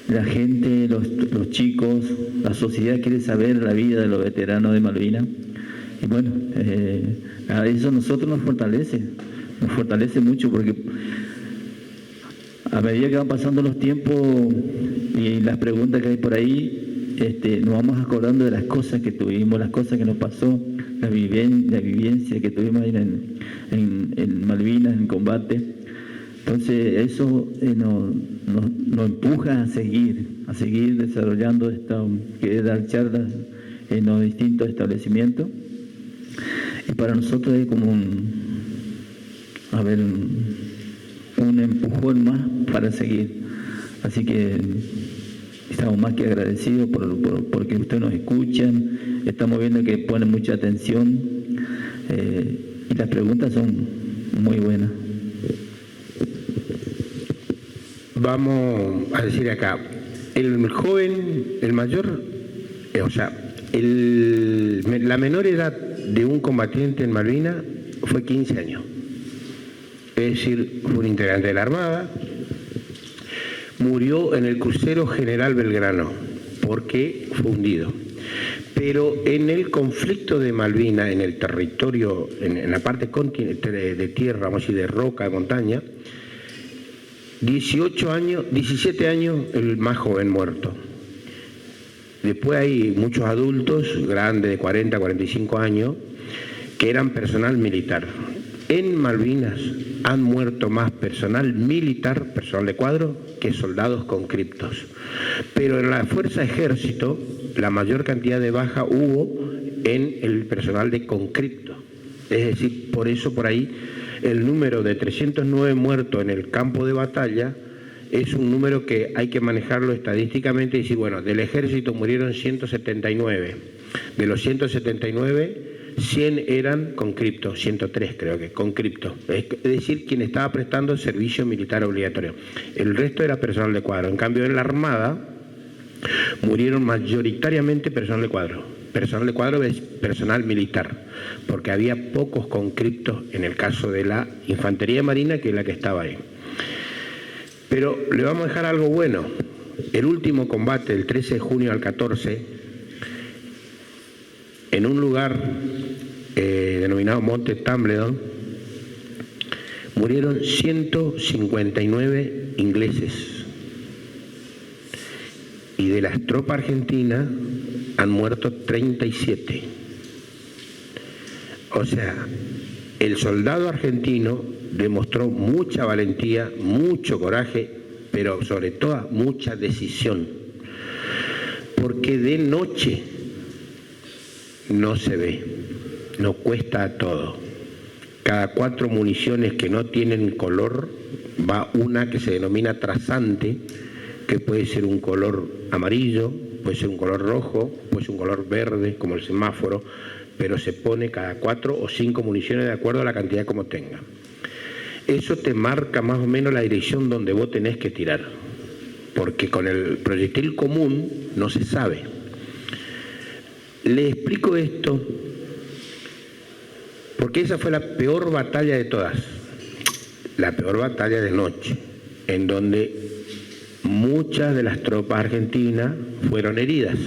[SPEAKER 2] la gente, los chicos, la sociedad quiere saber la vida de los veteranos de Malvinas. Y bueno, a eso a nosotros nos fortalece mucho porque a medida que van pasando los tiempos y las preguntas que hay por ahí, nos vamos acordando de las cosas que tuvimos, las cosas que nos pasó, la vivencia que tuvimos ahí en Malvinas, en combate. Entonces eso nos empuja a seguir desarrollando esto, que es dar charlas en los distintos establecimientos. Y para nosotros es como un empujón más para seguir. Así que estamos más que agradecidos porque ustedes nos escuchan, estamos viendo que ponen mucha atención y las preguntas son muy buenas.
[SPEAKER 1] Vamos a decir acá, el joven, el mayor, la menor edad de un combatiente en Malvinas fue 15 años. Es decir, fue un integrante de la Armada, murió en el crucero General Belgrano porque fue hundido. Pero en el conflicto de Malvinas, en el territorio, en la parte de tierra, vamos a decir, de roca, de montaña, 17 años el más joven muerto. Después hay muchos adultos, grandes de 40, 45 años, que eran personal militar. En Malvinas han muerto más personal militar, personal de cuadro, que soldados conscriptos. Pero en la Fuerza Ejército la mayor cantidad de baja hubo en el personal de conscripto. Es decir, por eso por ahí el número de 309 muertos en el campo de batalla es un número que hay que manejarlo estadísticamente y decir, bueno, del ejército murieron 179. De los 179, 100 eran conscriptos, 103 creo que, conscriptos. Es decir, quien estaba prestando servicio militar obligatorio. El resto era personal de cuadro. En cambio, en la Armada murieron mayoritariamente personal de cuadro. Personal de cuadro es personal militar, porque había pocos conscriptos en el caso de la Infantería Marina, que es la que estaba ahí. Pero le vamos a dejar algo bueno. El último combate, del 13 de junio al 14, en un lugar denominado Monte Tumbledown, murieron 159 ingleses. Y de las tropas argentinas han muerto 37. O sea, el soldado argentino demostró mucha valentía, mucho coraje, pero sobre todo mucha decisión. Porque de noche no se ve, no cuesta todo. Cada 4 municiones que no tienen color va una que se denomina trazante, que puede ser un color amarillo, puede ser un color rojo, puede ser un color verde, como el semáforo, pero se pone cada 4 o 5 municiones de acuerdo a la cantidad como tenga. Eso te marca más o menos la dirección donde vos tenés que tirar, porque con el proyectil común no se sabe. Le explico esto porque esa fue la peor batalla de todas, la peor batalla de noche, en donde muchas de las tropas argentinas fueron heridas,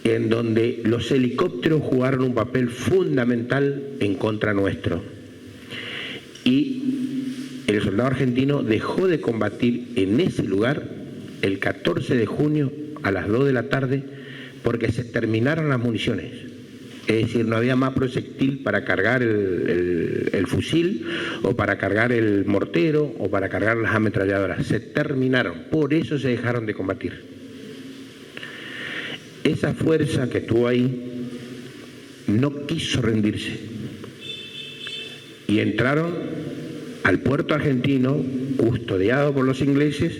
[SPEAKER 1] en donde los helicópteros jugaron un papel fundamental en contra nuestro. Y el soldado argentino dejó de combatir en ese lugar el 14 de junio a las 2 de la tarde porque se terminaron las municiones. Es decir, no había más proyectil para cargar el fusil o para cargar el mortero o para cargar las ametralladoras. Se terminaron, por eso se dejaron de combatir. Esa fuerza que estuvo ahí no quiso rendirse y entraron al puerto argentino custodiado por los ingleses,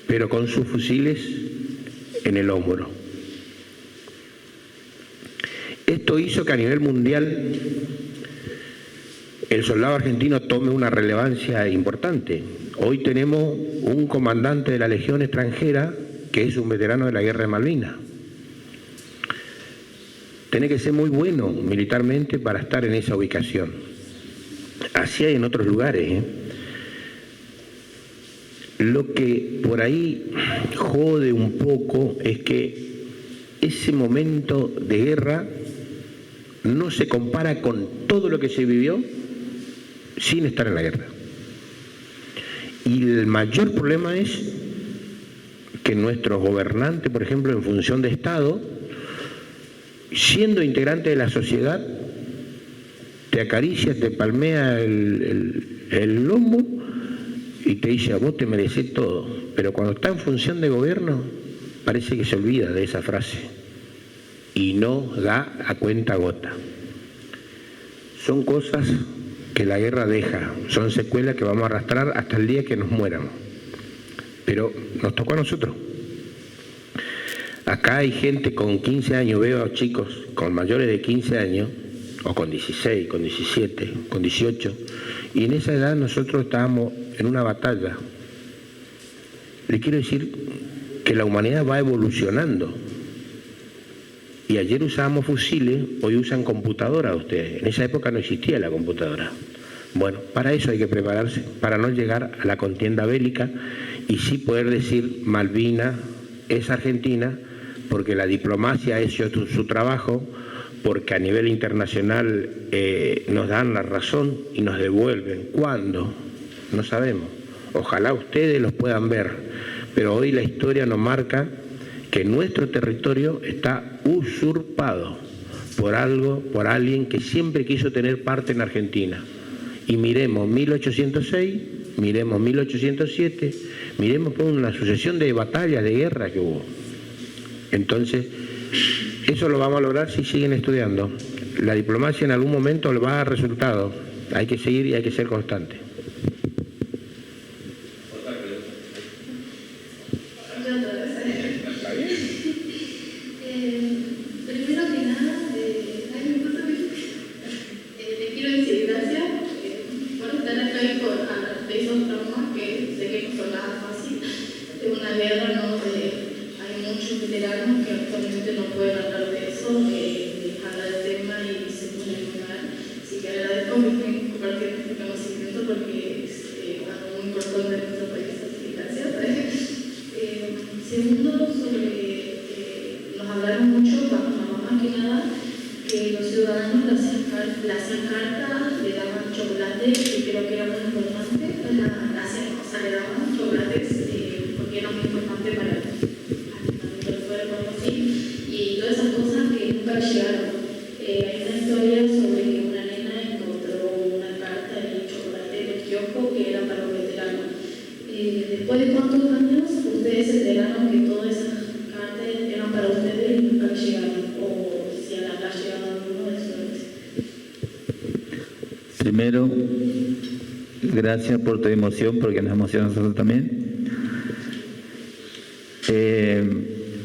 [SPEAKER 1] pero con sus fusiles en el hombro. Esto hizo que a nivel mundial el soldado argentino tome una relevancia importante. Hoy tenemos un comandante de la Legión extranjera que es un veterano de la Guerra de Malvinas. Tiene que ser muy bueno militarmente para estar en esa ubicación. Así hay en otros lugares. Lo que por ahí jode un poco es que ese momento de guerra no se compara con todo lo que se vivió sin estar en la guerra. Y el mayor problema es que nuestros gobernantes, por ejemplo, en función de Estado, siendo integrante de la sociedad, te acaricia, te palmea el lomo y te dice, a vos te merecés todo. Pero cuando está en función de gobierno, parece que se olvida de esa frase y no da a cuenta gota. Son cosas que la guerra deja, son secuelas que vamos a arrastrar hasta el día que nos muéramos. Pero nos tocó a nosotros. Acá hay gente con 15 años, veo a chicos con mayores de 15 años, o con 16, con 17, con 18, y en esa edad nosotros estábamos en una batalla. Le quiero decir que la humanidad va evolucionando. Y ayer usábamos fusiles, hoy usan computadoras ustedes. En esa época no existía la computadora. Bueno, para eso hay que prepararse, para no llegar a la contienda bélica y sí poder decir Malvinas es Argentina, porque la diplomacia ha hecho su trabajo, porque a nivel internacional nos dan la razón y nos devuelven. ¿Cuándo? No sabemos. Ojalá ustedes los puedan ver, pero hoy la historia nos marca que nuestro territorio está usurpado por alguien que siempre quiso tener parte en Argentina. Y miremos, 1806 miremos 1807, miremos por una sucesión de batallas, de guerras que hubo. Entonces, eso lo vamos a lograr si siguen estudiando. La diplomacia en algún momento le va a dar resultados. Hay que seguir y hay que ser constante.
[SPEAKER 5] Primero que nada, te quiero decir gracias por estar acá y por hablar de esos traumas que sé que no son nada fácil. De una guerra, ¿no? Hay muchos veteranos que actualmente no pueden hablar de eso, hablar del tema y se pueden llorar. Así que agradezco que estén compartiendo este conocimiento porque es algo muy importante en nuestro país. Así que gracias. Segundo, nos hablaron mucho, más que nada, que los ciudadanos le hacían cartas, le daban chocolate, y creo que era muy importante, le daban chocolates porque era muy importante para el cuerpo, algo así, y todas esas cosas que nunca llegaron. Hay una historia sobre que una nena encontró una carta y chocolate en el kiosco que era para los veteranos. Después de cuántos años ustedes se enteraron que todas esas cartas eran para ustedes y nunca llegaron, o si a la habrá llegado alguno de ustedes?
[SPEAKER 2] Primero, gracias por tu emoción, porque nos emociona a nosotros también.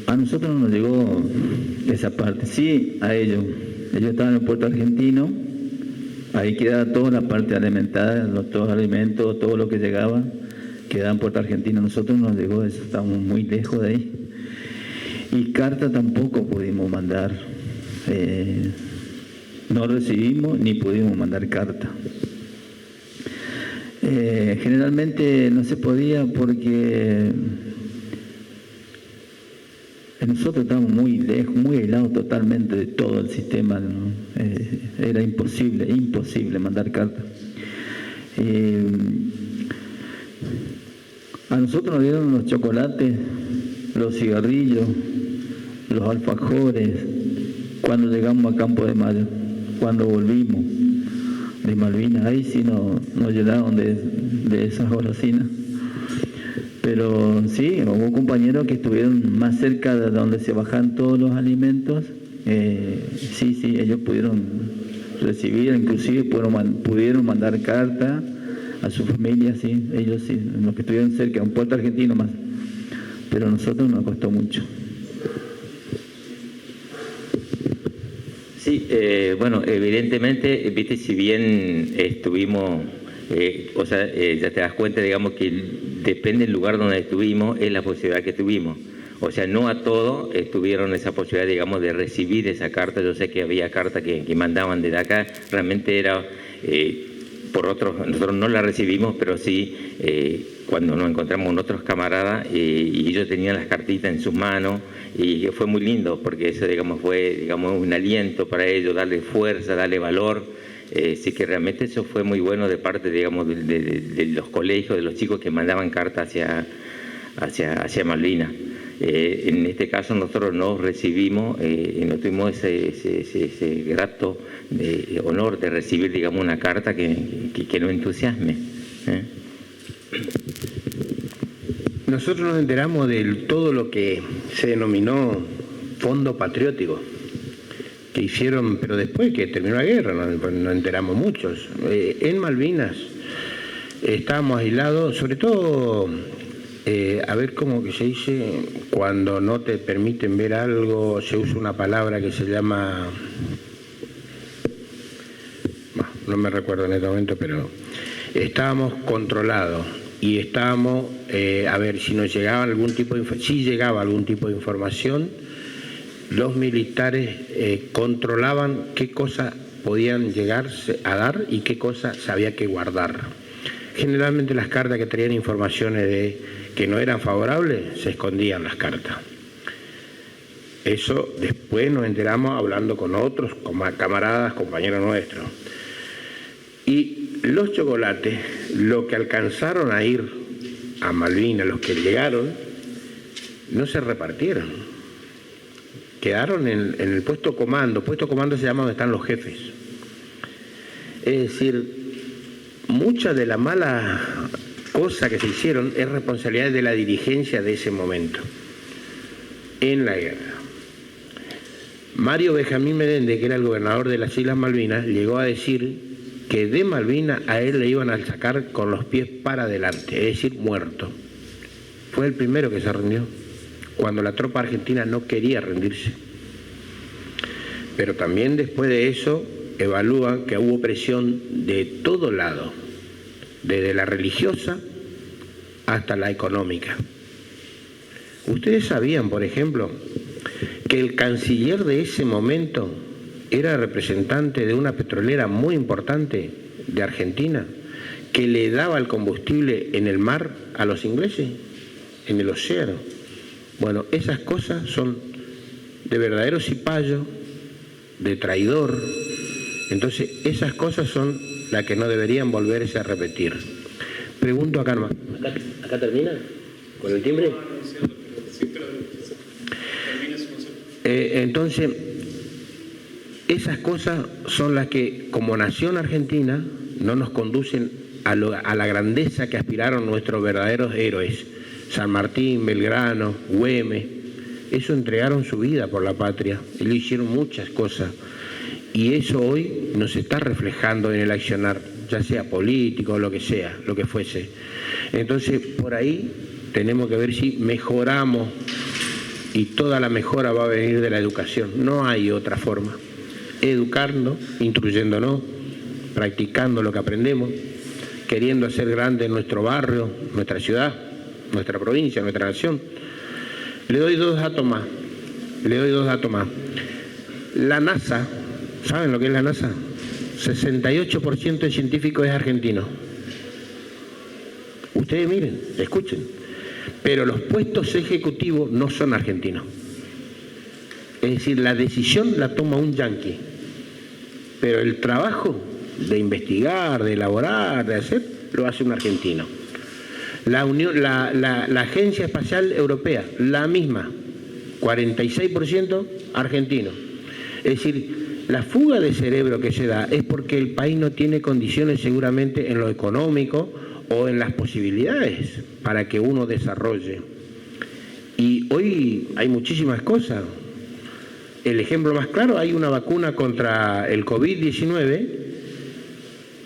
[SPEAKER 2] A nosotros no nos llegó esa parte, sí a ellos. Ellos estaban en el puerto argentino, ahí quedaba toda la parte alimentada, todos los alimentos, todo lo que llegaba, quedaba en puerto argentino. A nosotros no nos llegó eso, estábamos muy lejos de ahí. Y carta tampoco pudimos mandar, no recibimos ni pudimos mandar carta. Generalmente no se podía porque nosotros estábamos muy lejos, muy aislados totalmente de todo el sistema, ¿no? Era imposible mandar carta. A nosotros nos dieron los chocolates, los cigarrillos, los alfajores, cuando llegamos a Campo de Mayo, cuando volvimos de Malvinas, ahí sí nos llenaron de esas golosinas. Pero sí, hubo compañeros que estuvieron más cerca de donde se bajan todos los alimentos, sí, ellos pudieron recibir, inclusive pudieron mandar carta a su familia, sí, ellos sí, los que estuvieron cerca, un puerto argentino más, pero a nosotros nos costó mucho.
[SPEAKER 3] Sí, bueno, evidentemente, viste, si bien estuvimos, ya te das cuenta, digamos, que depende del lugar donde estuvimos, es la posibilidad que tuvimos. O sea, no a todos tuvieron esa posibilidad, digamos, de recibir esa carta. Yo sé que había cartas que mandaban desde acá, realmente era por otros, nosotros no la recibimos, pero sí cuando nos encontramos con otros camaradas y ellos tenían las cartitas en sus manos, y fue muy lindo porque eso, digamos, fue, digamos, un aliento para ellos, darle fuerza, darle valor. Sí que realmente eso fue muy bueno de parte, digamos, de los colegios, de los chicos que mandaban cartas hacia Malvinas. En este caso nosotros no recibimos y no tuvimos ese grato honor de recibir, digamos, una carta que nos entusiasme.
[SPEAKER 1] Nosotros nos enteramos de todo lo que se denominó Fondo Patriótico, que hicieron, pero después que terminó la guerra, nos enteramos muchos. En Malvinas estábamos aislados, sobre todo, a ver cómo que se dice, cuando no te permiten ver algo, se usa una palabra que se llama, no me recuerdo en este momento, pero estábamos controlados y estábamos, a ver si nos llegaba algún tipo de, si llegaba algún tipo de información. Los militares controlaban qué cosas podían llegarse a dar y qué cosas se había que guardar. Generalmente las cartas que traían informaciones que no eran favorables, se escondían las cartas. Eso después nos enteramos hablando con otros camaradas, compañeros nuestros. Y los chocolates, lo que alcanzaron a ir a Malvinas, los que llegaron, no se repartieron. Quedaron en el puesto comando. Puesto comando se llama donde están los jefes. Es decir, mucha de la mala cosas que se hicieron es responsabilidad de la dirigencia de ese momento, en la guerra. Mario Benjamín Menéndez, que era el gobernador de las Islas Malvinas, llegó a decir que de Malvinas a él le iban a sacar con los pies para adelante, es decir, muerto. Fue el primero que se rindió, cuando la tropa argentina no quería rendirse. Pero también después de eso evalúan que hubo presión de todo lado, desde la religiosa hasta la económica. Ustedes sabían, por ejemplo, que el canciller de ese momento era representante de una petrolera muy importante de Argentina, que le daba el combustible en el mar a los ingleses, en el océano. Bueno, esas cosas son de verdadero cipayo, de traidor. Entonces, esas cosas son las que no deberían volverse a repetir. Pregunto a Carmen. ¿Acá termina? ¿Con el timbre? Entonces, esas cosas son las que, como nación argentina, no nos conducen a la grandeza que aspiraron nuestros verdaderos héroes. San Martín, Belgrano, Güemes, eso entregaron su vida por la patria, ellos hicieron muchas cosas. Y eso hoy nos está reflejando en el accionar, ya sea político, lo que sea, lo que fuese. Entonces, por ahí tenemos que ver si mejoramos, y toda la mejora va a venir de la educación. No hay otra forma. Educando, instruyéndonos, practicando lo que aprendemos, queriendo hacer grande nuestro barrio, nuestra ciudad, nuestra provincia, nuestra nación. Le doy dos datos más. La NASA, ¿saben lo que es la NASA? 68% de científicos es argentino. Ustedes miren, escuchen. Pero los puestos ejecutivos no son argentinos. Es decir, la decisión la toma un yanqui, pero el trabajo de investigar, de elaborar, de hacer, lo hace un argentino. La Agencia Espacial Europea, la misma, 46% argentino. Es decir, la fuga de cerebro que se da es porque el país no tiene condiciones seguramente en lo económico o en las posibilidades para que uno desarrolle. Y hoy hay muchísimas cosas. El ejemplo más claro, hay una vacuna contra el COVID-19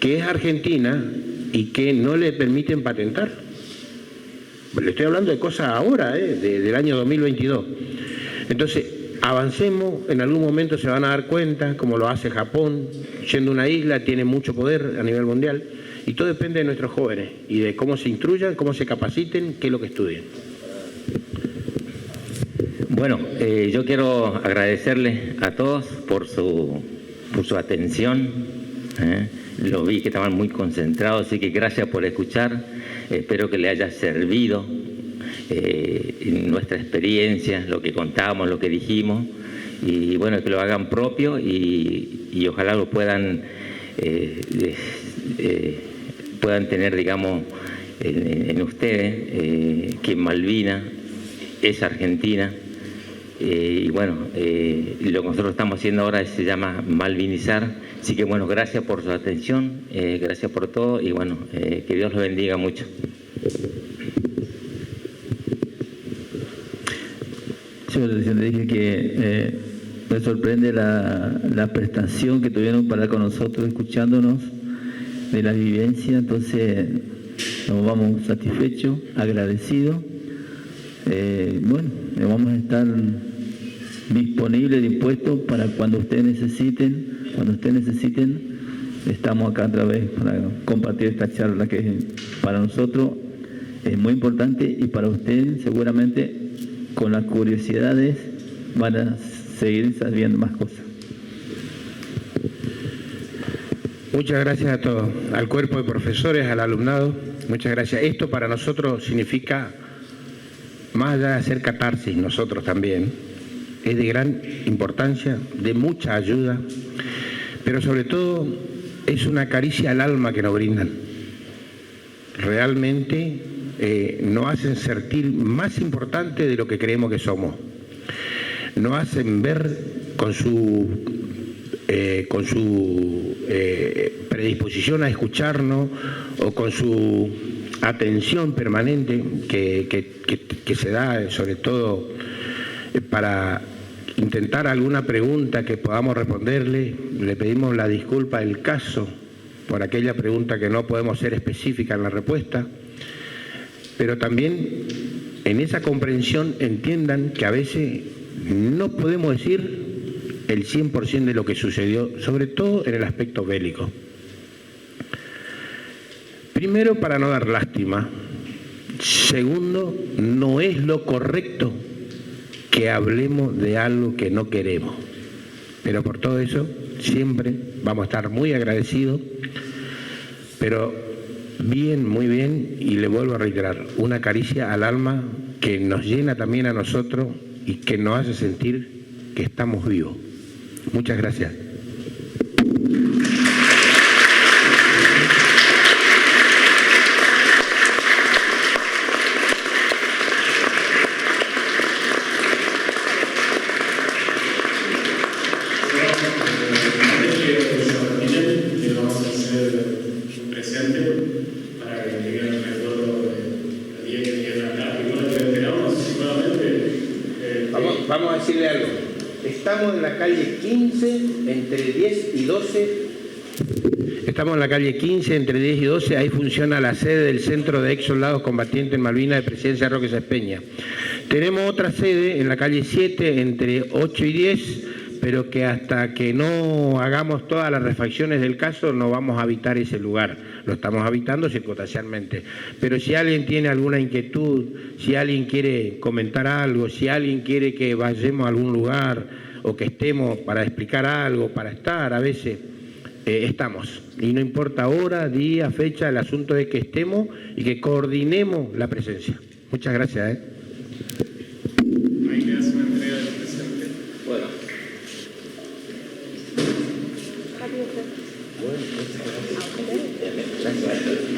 [SPEAKER 1] que es argentina y que no le permiten patentar. Le estoy hablando de cosas ahora, del año 2022. Entonces, avancemos, en algún momento se van a dar cuenta, como lo hace Japón, siendo una isla, tiene mucho poder a nivel mundial. Y todo depende de nuestros jóvenes y de cómo se instruyan, cómo se capaciten, qué es lo que estudien.
[SPEAKER 3] Bueno, yo quiero agradecerles a todos por su atención. Lo vi que estaban muy concentrados, así que gracias por escuchar. Espero que les haya servido nuestra experiencia, lo que contamos, lo que dijimos. Y bueno, que lo hagan propio y ojalá lo puedan tener, digamos, en ustedes, que Malvinas es Argentina, y bueno, lo que nosotros estamos haciendo ahora se llama malvinizar. Así que bueno, gracias por su atención, gracias por todo, y bueno, que Dios los bendiga mucho.
[SPEAKER 2] Yo le dije que me sorprende la prestación que tuvieron para con nosotros, escuchándonos de la vivencia. Entonces nos vamos satisfechos, agradecidos. Bueno, vamos a estar disponibles, dispuestos para cuando ustedes necesiten. Estamos acá otra vez para compartir esta charla que para nosotros es muy importante, y para ustedes seguramente con las curiosidades van a seguir sabiendo más cosas.
[SPEAKER 1] Muchas gracias a todos, al cuerpo de profesores, al alumnado, muchas gracias. Esto para nosotros significa, más allá de hacer catarsis, nosotros también, es de gran importancia, de mucha ayuda, pero sobre todo es una caricia al alma que nos brindan. Realmente nos hacen sentir más importante de lo que creemos que somos. Nos hacen ver con su predisposición a escucharnos, o con su atención permanente que se da, sobre todo para intentar alguna pregunta que podamos responderle. Le pedimos la disculpa del caso por aquella pregunta que no podemos ser específica en la respuesta, pero también en esa comprensión entiendan que a veces no podemos decir el 100% de lo que sucedió, sobre todo en el aspecto bélico. Primero, para no dar lástima. Segundo, no es lo correcto que hablemos de algo que no queremos. Pero por todo eso, siempre vamos a estar muy agradecidos, pero bien, muy bien, y le vuelvo a reiterar, una caricia al alma que nos llena también a nosotros y que nos hace sentir que estamos vivos. Muchas gracias. Vamos a decirle algo. Estamos en la calle 15, entre 10 y 12. Estamos en la calle 15, entre 10 y 12. Ahí funciona la sede del Centro de Ex Soldados Combatientes en Malvinas de Presidencia Roque Sáenz Peña. Tenemos otra sede en la calle 7, entre 8 y 10, pero que hasta que no hagamos todas las refacciones del caso no vamos a habitar ese lugar. Lo estamos habitando circunstancialmente. Pero si alguien tiene alguna inquietud, si alguien quiere comentar algo, si alguien quiere que vayamos a algún lugar o que estemos para explicar algo, para estar, a veces estamos. Y no importa hora, día, fecha, el asunto es que estemos y que coordinemos la presencia. Muchas gracias.
[SPEAKER 4] Ahí le hace una entrega del presente.
[SPEAKER 1] Bueno. Gracias.